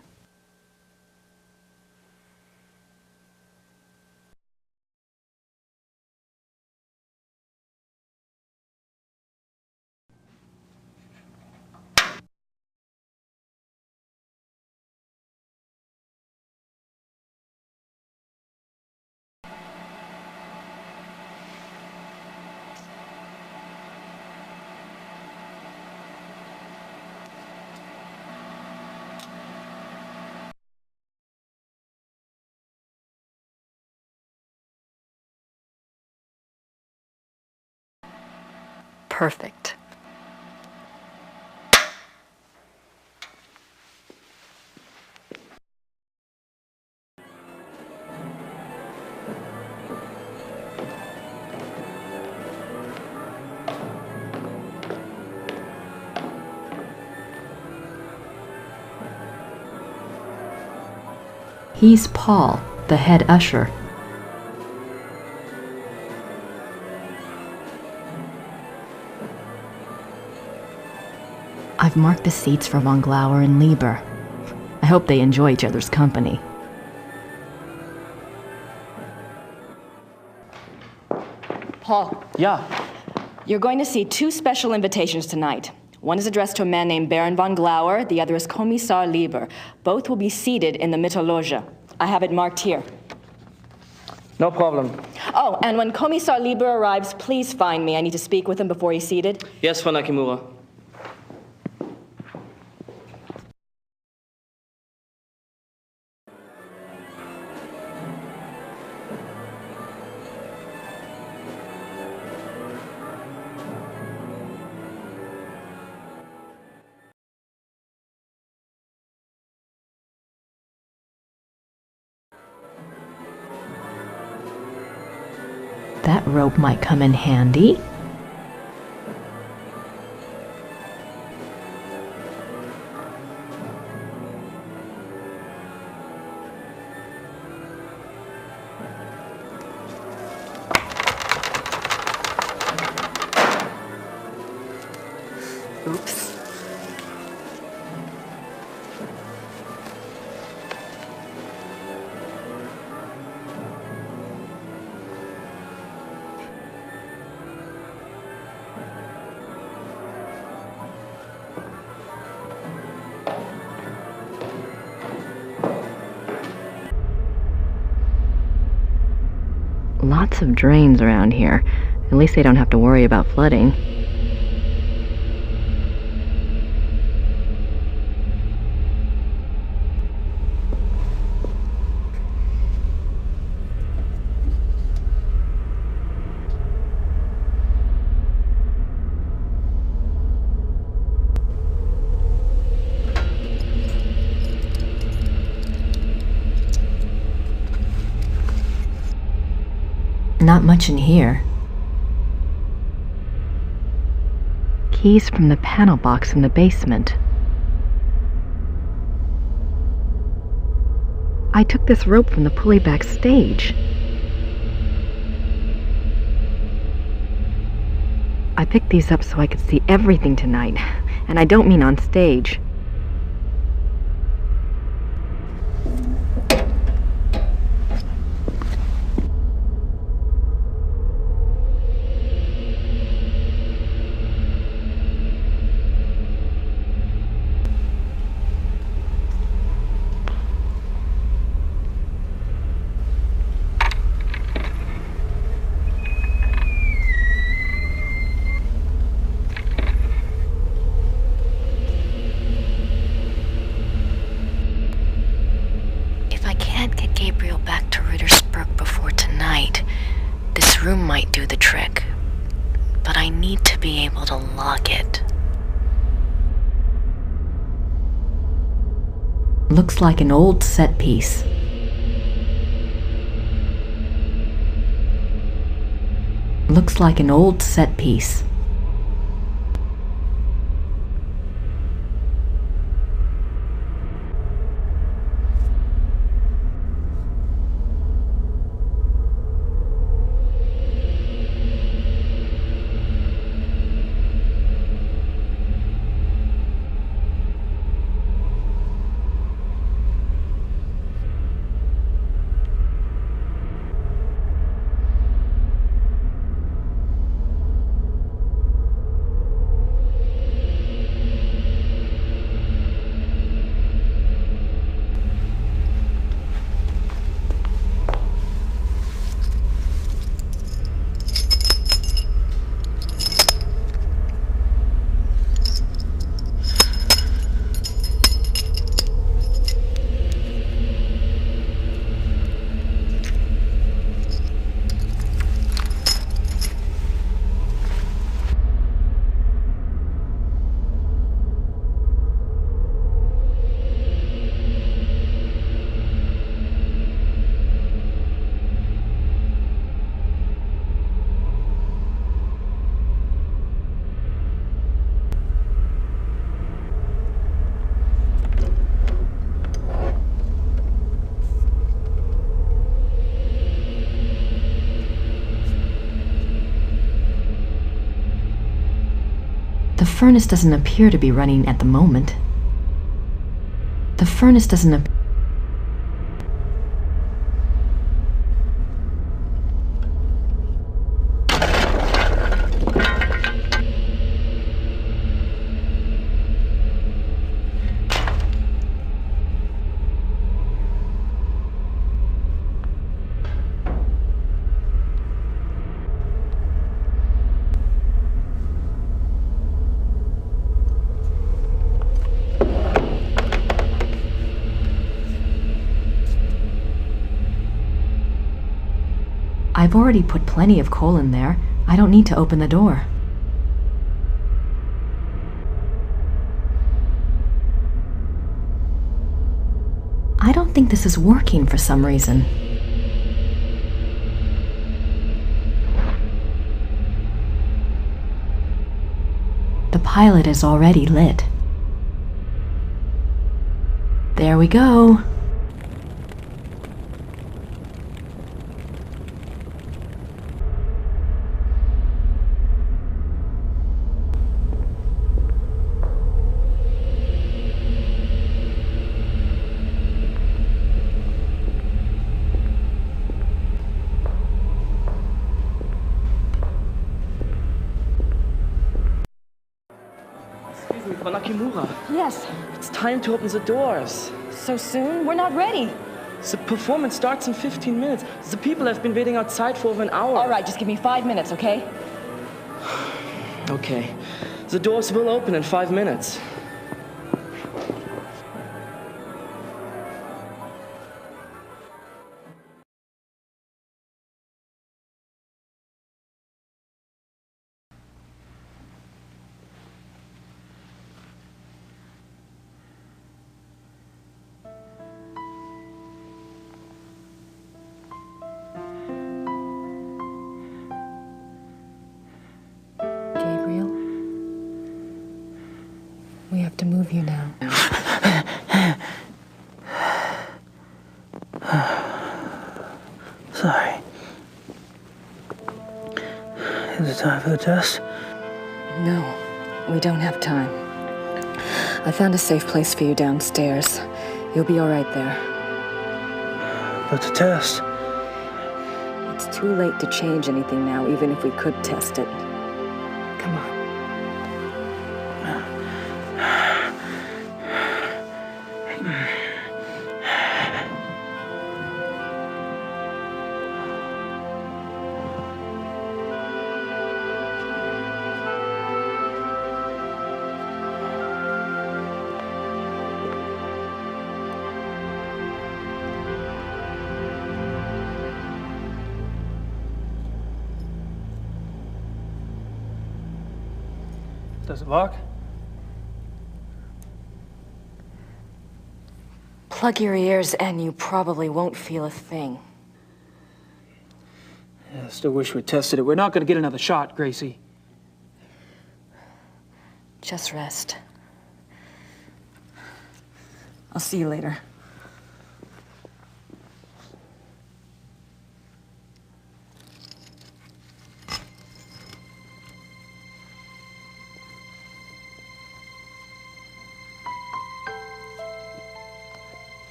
Perfect. He's Paul, the head usher. I've marked the seats for von Glauer and Lieber. I hope they enjoy each other's company. Paul. Yeah. You're going to see 2 special invitations tonight. One is addressed to a man named Baron von Glauer, the other is Kommissar Lieber. Both will be seated in the Mittelloge. I have it marked here. No problem. Oh, and when Kommissar Lieber arrives, please find me. I need to speak with him before he's seated. Yes, Frau Nakimura. That rope might come in handy. Oops. Lots of drains around here. At least they don't have to worry about flooding. Not much in here. Keys from the panel box in the basement. I took this rope from the pulley backstage. I picked these up so I could see everything tonight, and I don't mean on stage. room might do the trick, but I need to be able to lock it. Looks like an old set piece. Looks like an old set piece. The furnace doesn't appear to be running at the moment. The furnace doesn't appear... I've already put plenty of coal in there. I don't need to open the door. I don't think this is working for some reason. The pilot is already lit. There we go. Nakimura. Yes. It's time to open the doors. So soon? We're not ready. The performance starts in 15 minutes. The people have been waiting outside for over an hour. All right, just give me 5 minutes, okay? Okay. The doors will open in 5 minutes. We have to move you now. Sorry. Is it time for the test? No, we don't have time. I found a safe place for you downstairs. You'll be all right there. But the test? It's too late to change anything now, even if we could test it. Come on. Does it work? Plug your ears and you probably won't feel a thing. Yeah, I still wish we tested it. We're not going to get another shot, Gracie. Just rest. I'll see you later.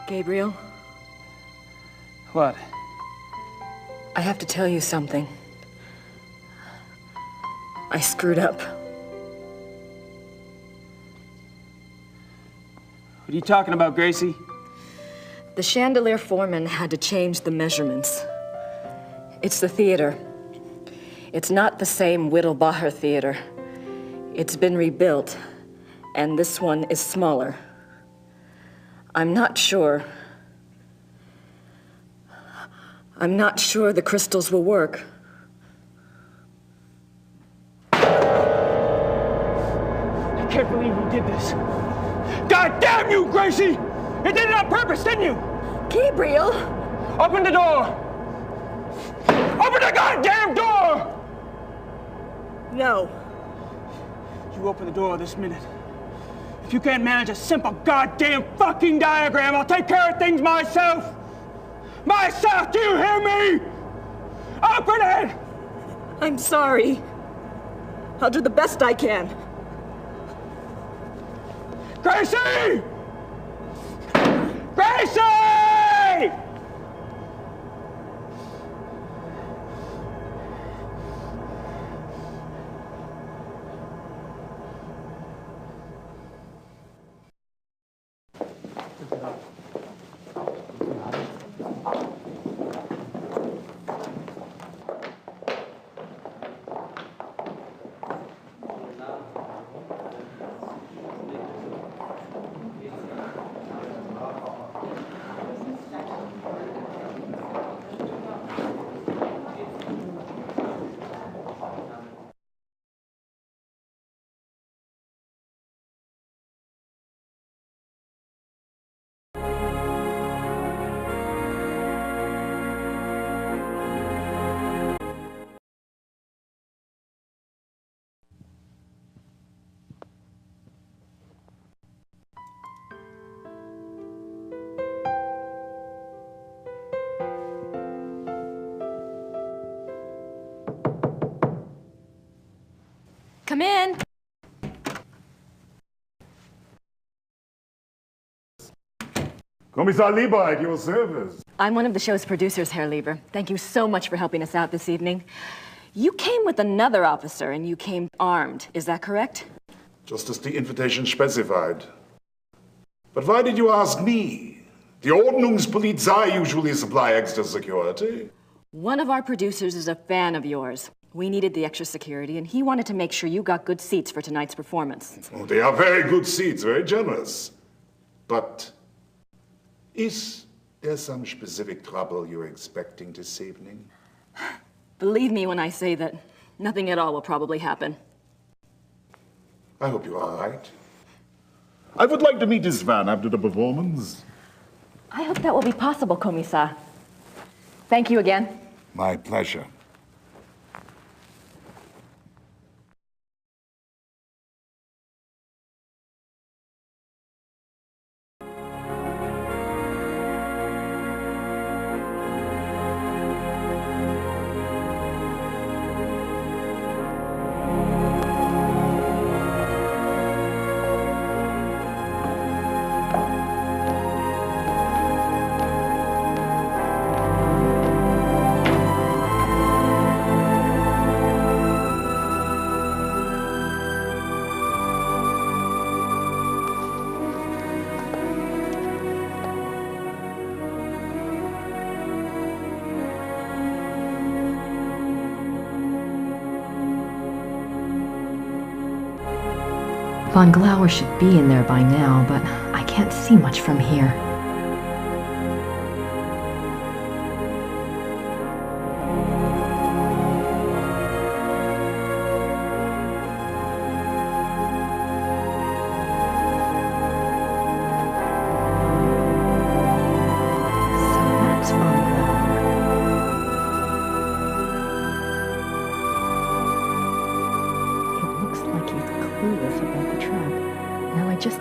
Gabriel? What? I have to tell you something. I screwed up. What are you talking about, Gracie? The chandelier foreman had to change the measurements. It's the theater. It's not the same Whittlebauer theater. It's been rebuilt, and this one is smaller. I'm not sure the crystals will work. I can't believe you did this. God damn you, Gracie! You did it on purpose, didn't you? Gabriel! Open the door! Open the goddamn door! No. You open the door this minute. If you can't manage a simple goddamn fucking diagram, I'll take care of things myself! Myself, do you hear me? Open it! I'm sorry. I'll do the best I can. Gracie! Gracie! Come in. Kommissar Lieber, at your service. I'm one of the show's producers, Herr Lieber. Thank you so much for helping us out this evening. You came with another officer, and you came armed. Is that correct? Just as the invitation specified. But why did you ask me? The Ordnungspolizei usually supply extra security. One of our producers is a fan of yours. We needed the extra security, and he wanted to make sure you got good seats for tonight's performance. Oh, they are very good seats, very generous. But is there some specific trouble you're expecting this evening? Believe me when I say that nothing at all will probably happen. I hope you're all right. I would like to meet this van after the performance. I hope that will be possible, Kommissar. Thank you again. My pleasure. Von Glauer should be in there by now, but I can't see much from here.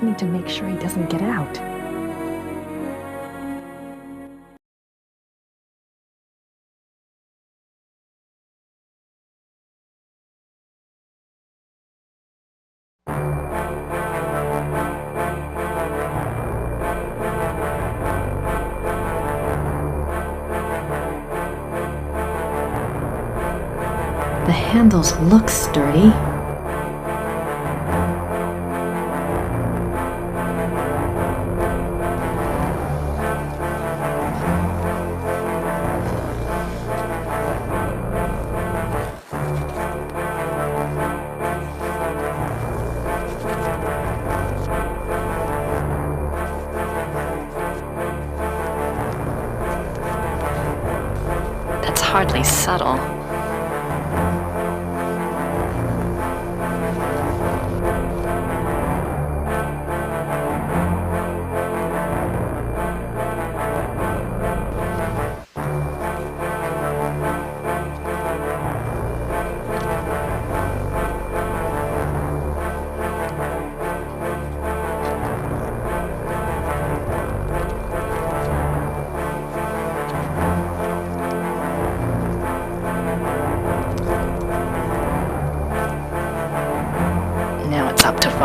Need to make sure he doesn't get out. The handles look sturdy. Hardly subtle.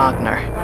Wagner.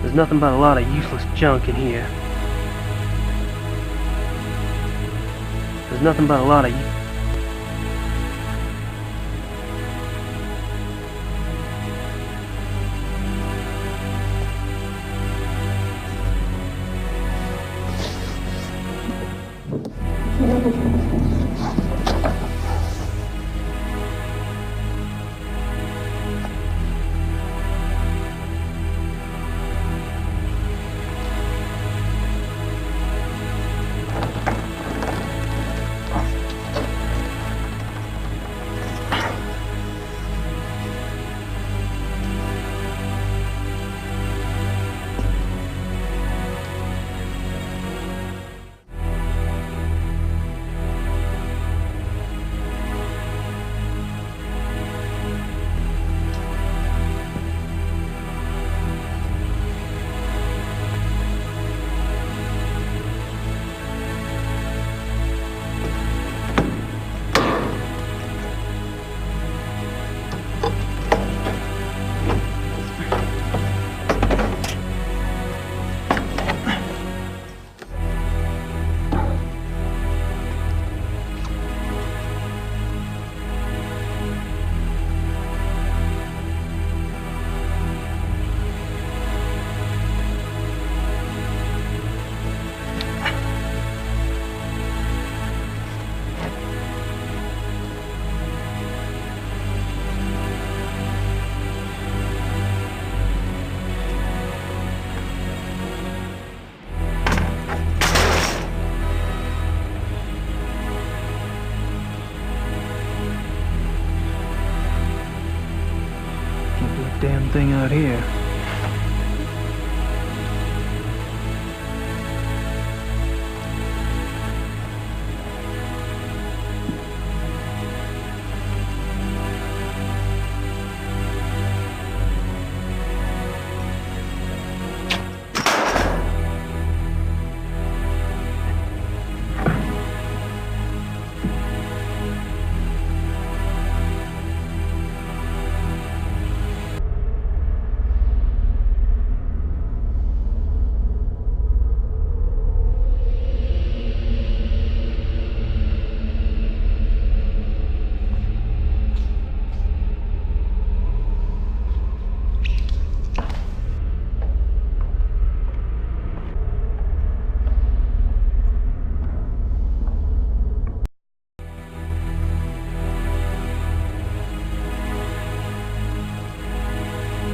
There's nothing but a lot of useless junk in here. There's nothing but a lot of... damn thing out here.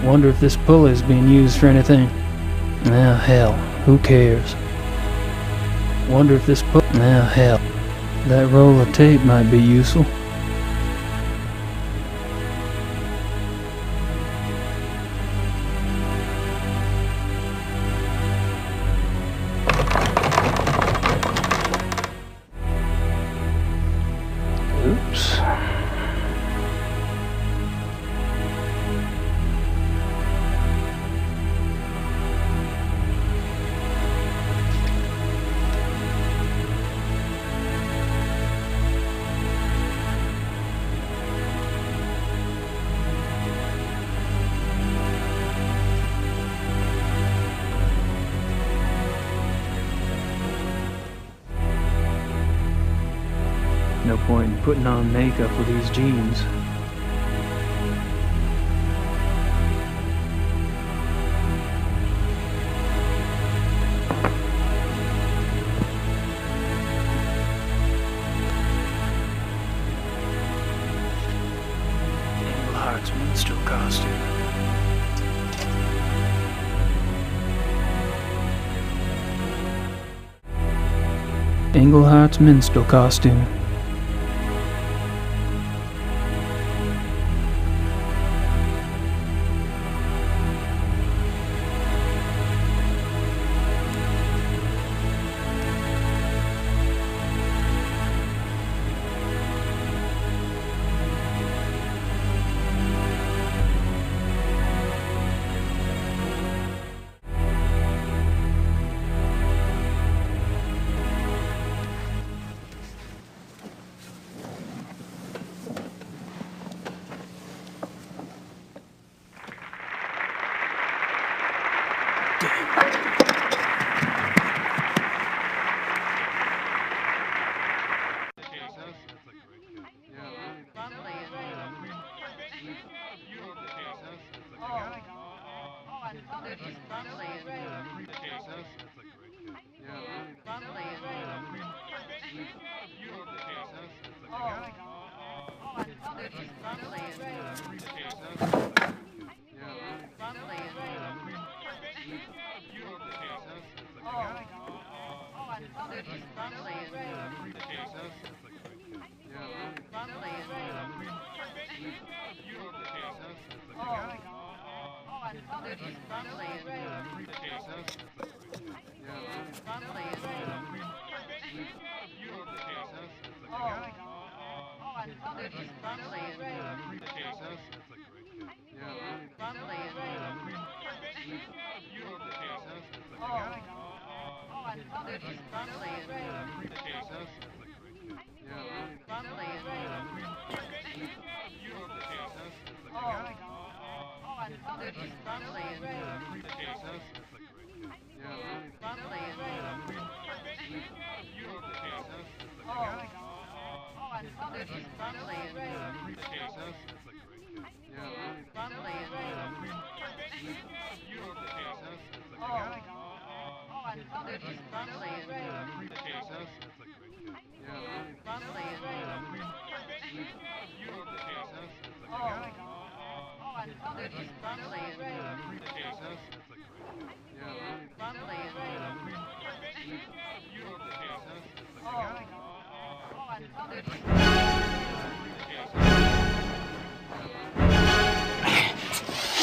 Wonder if this pulley is being used for anything. Ah, hell, who cares? Wonder if this pulley... Ah, hell, that roll of tape might be useful. Oops. No point in putting on makeup with these jeans. Engelhart's minstrel costume.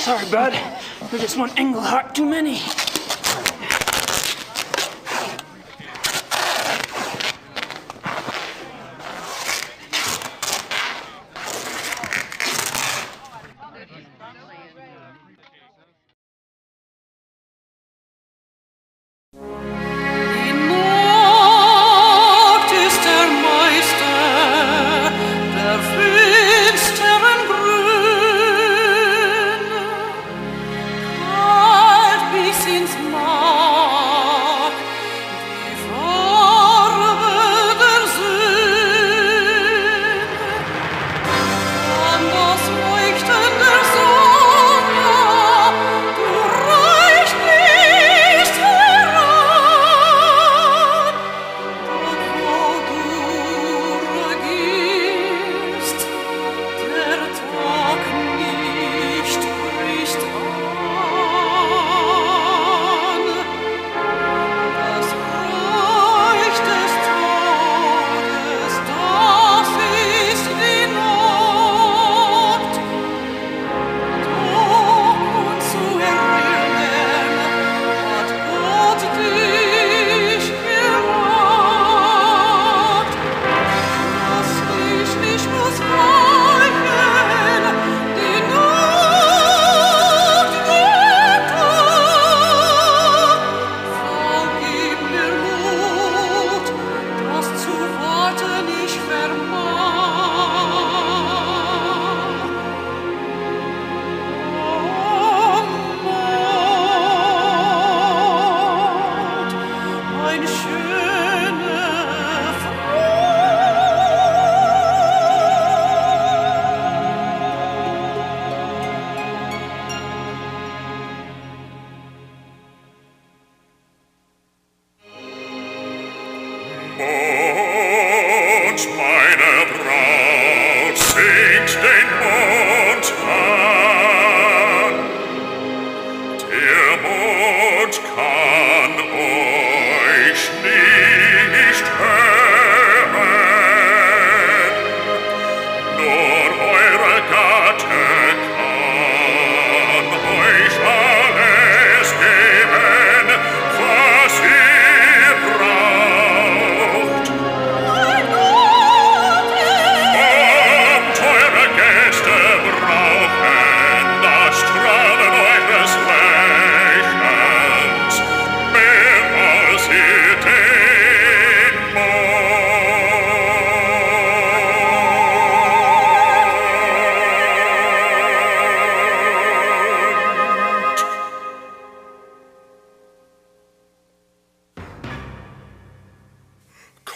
Sorry, bud. There's just one Engelhart too many. See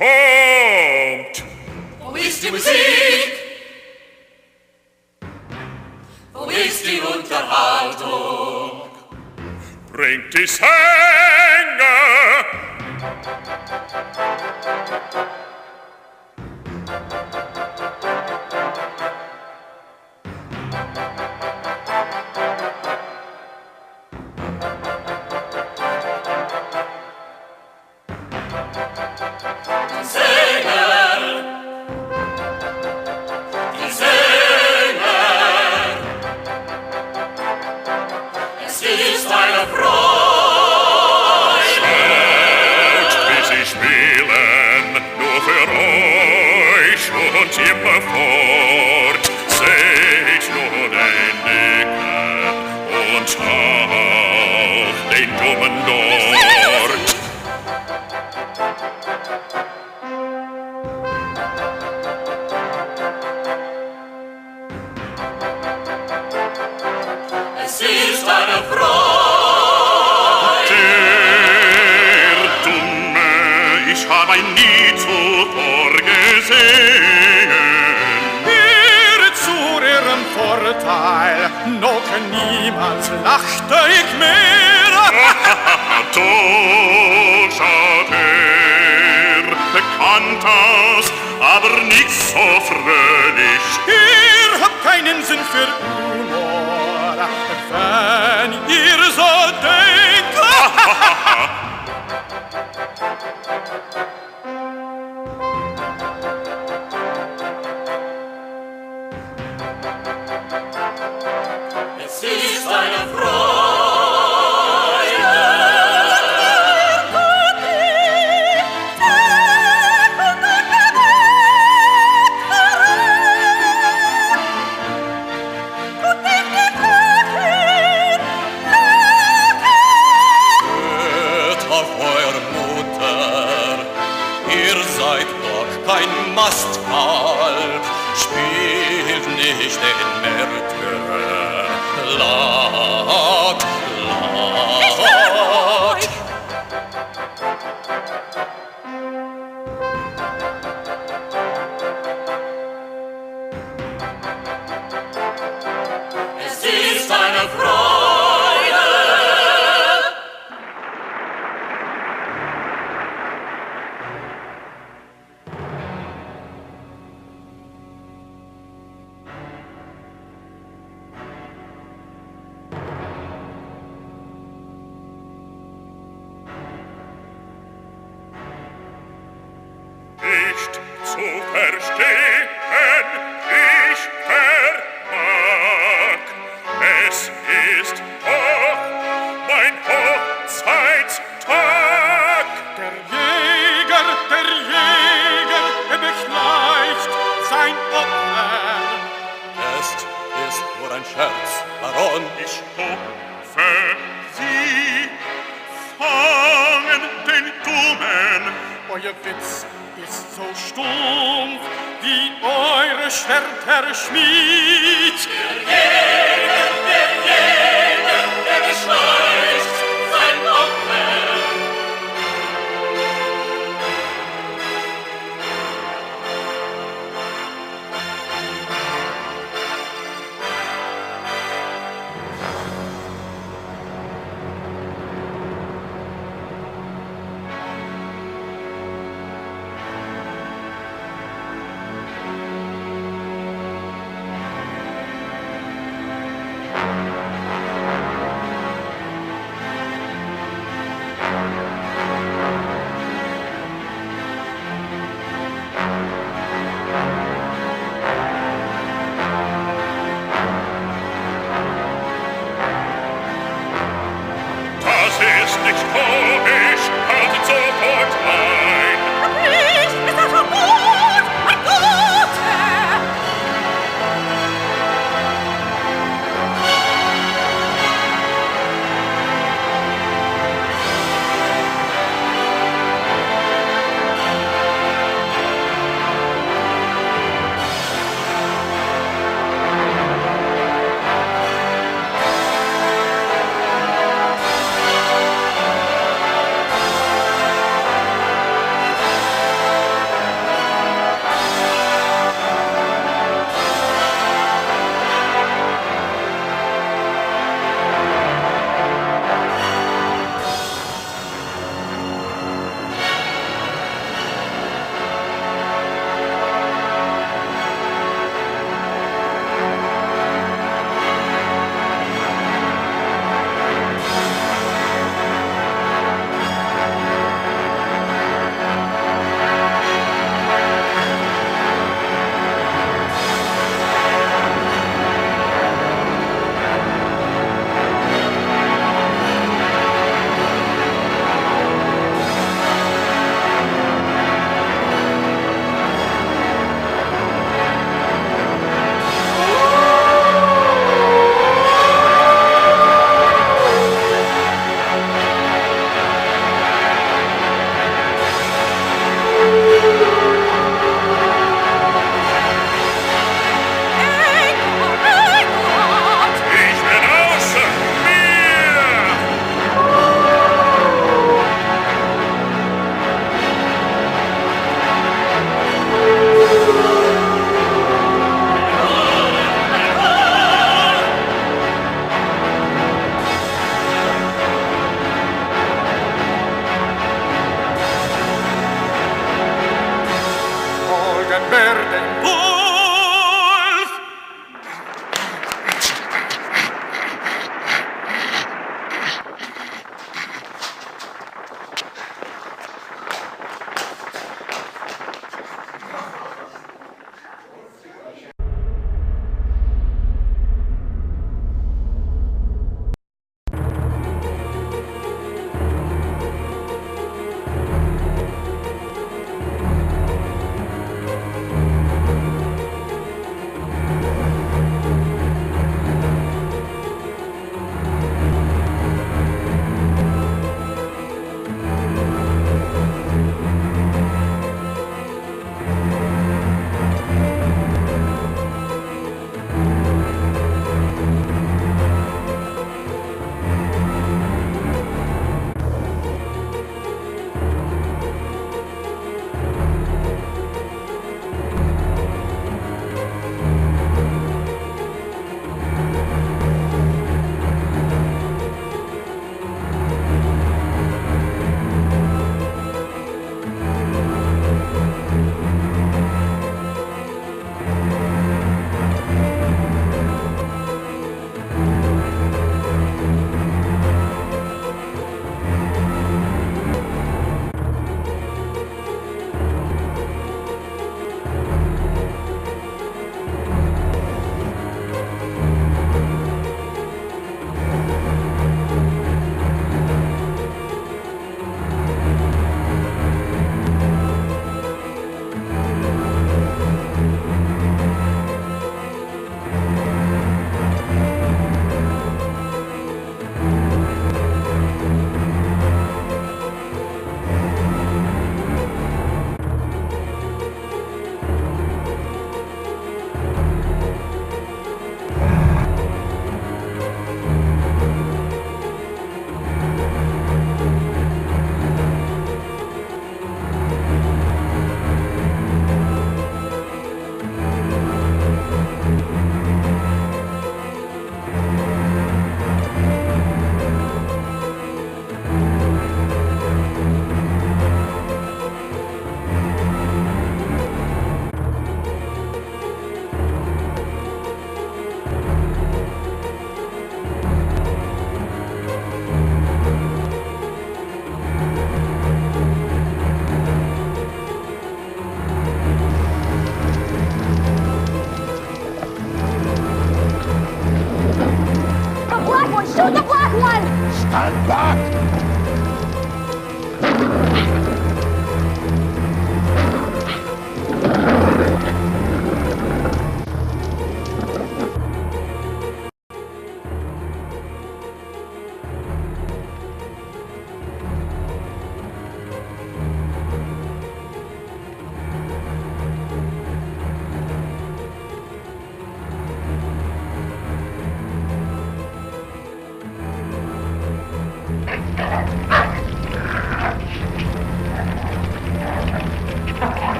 Kommt! Wo ist die Musik? Wo ist die Unterhaltung? Bringt die Sänger! Immerfort, seht nur den Dicken und auch den Dummen dort. Es ist eine Freude. Der Dumme, ich habe ihn nie zuvor gesehen. Vorteil, noch niemals lachte ich mehr. Doch schaut bekannt aus, aber nicht so fröhlich. Ihr habt keinen Sinn für Humor, wenn ihr so denkt. Es ist eine Freude. Hört auf eure Mutter, ihr seid doch kein Mastkalb, spielt nicht den Märtyrer. Laut, laut. Es ist eine Freude. Nicht zu verstehen, ich vermag. Es ist doch mein Hochzeitstag. Der Jäger beschleicht sein Opfer. Es ist nur ein Scherz, Baron. Ich hoffe, Sie fangen den Dummen. Euer Witz ist so stumpf wie eure Schwerter Schmied. Der beschleicht sein Opfer.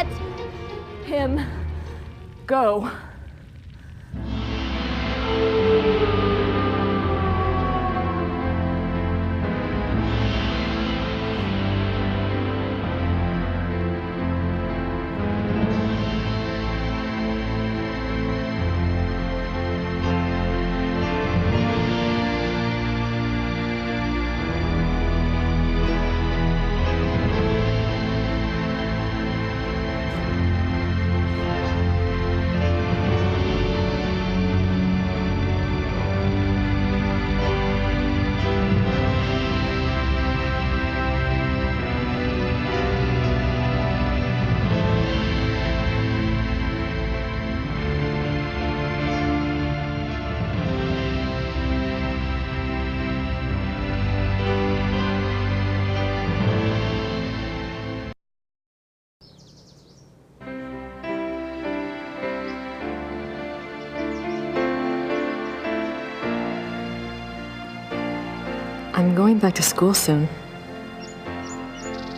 Let him go. I'm going back to school soon.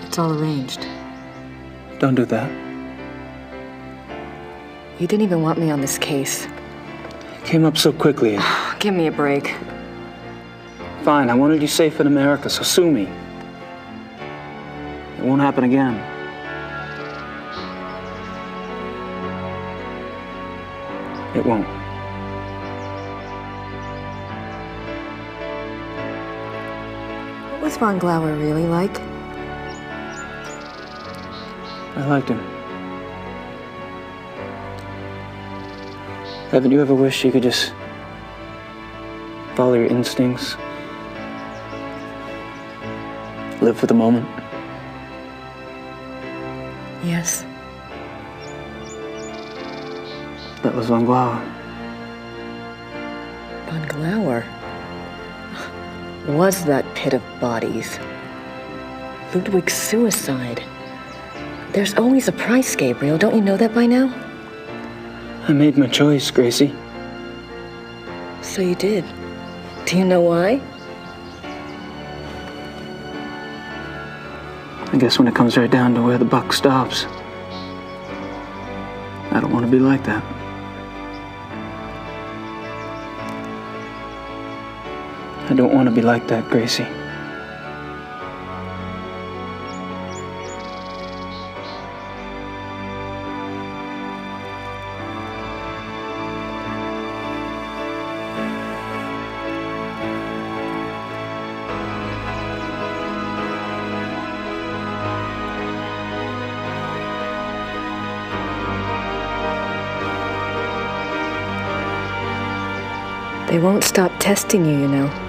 It's all arranged. Don't do that. You didn't even want me on this case. It came up so quickly. Give me a break. Fine, I wanted you safe in America, so sue me. It won't happen again. It won't. What was von Glauer really like? I liked him. Haven't you ever wished you could just follow your instincts? Live for the moment? Yes. That was von Glauer. Von Glauer? Was that pit of bodies? Ludwig's suicide. There's always a price, Gabriel. Don't you know that by now? I made my choice, Gracie. So you did. Do you know why? I guess when it comes right down to where the buck stops, I don't want to be like that. I don't want to be like that, Gracie. They won't stop testing you, you know.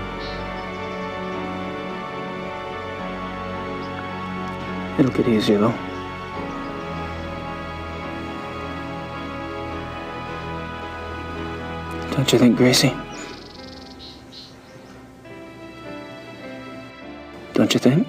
It'll get easier, though. Don't you think, Gracie? Don't you think?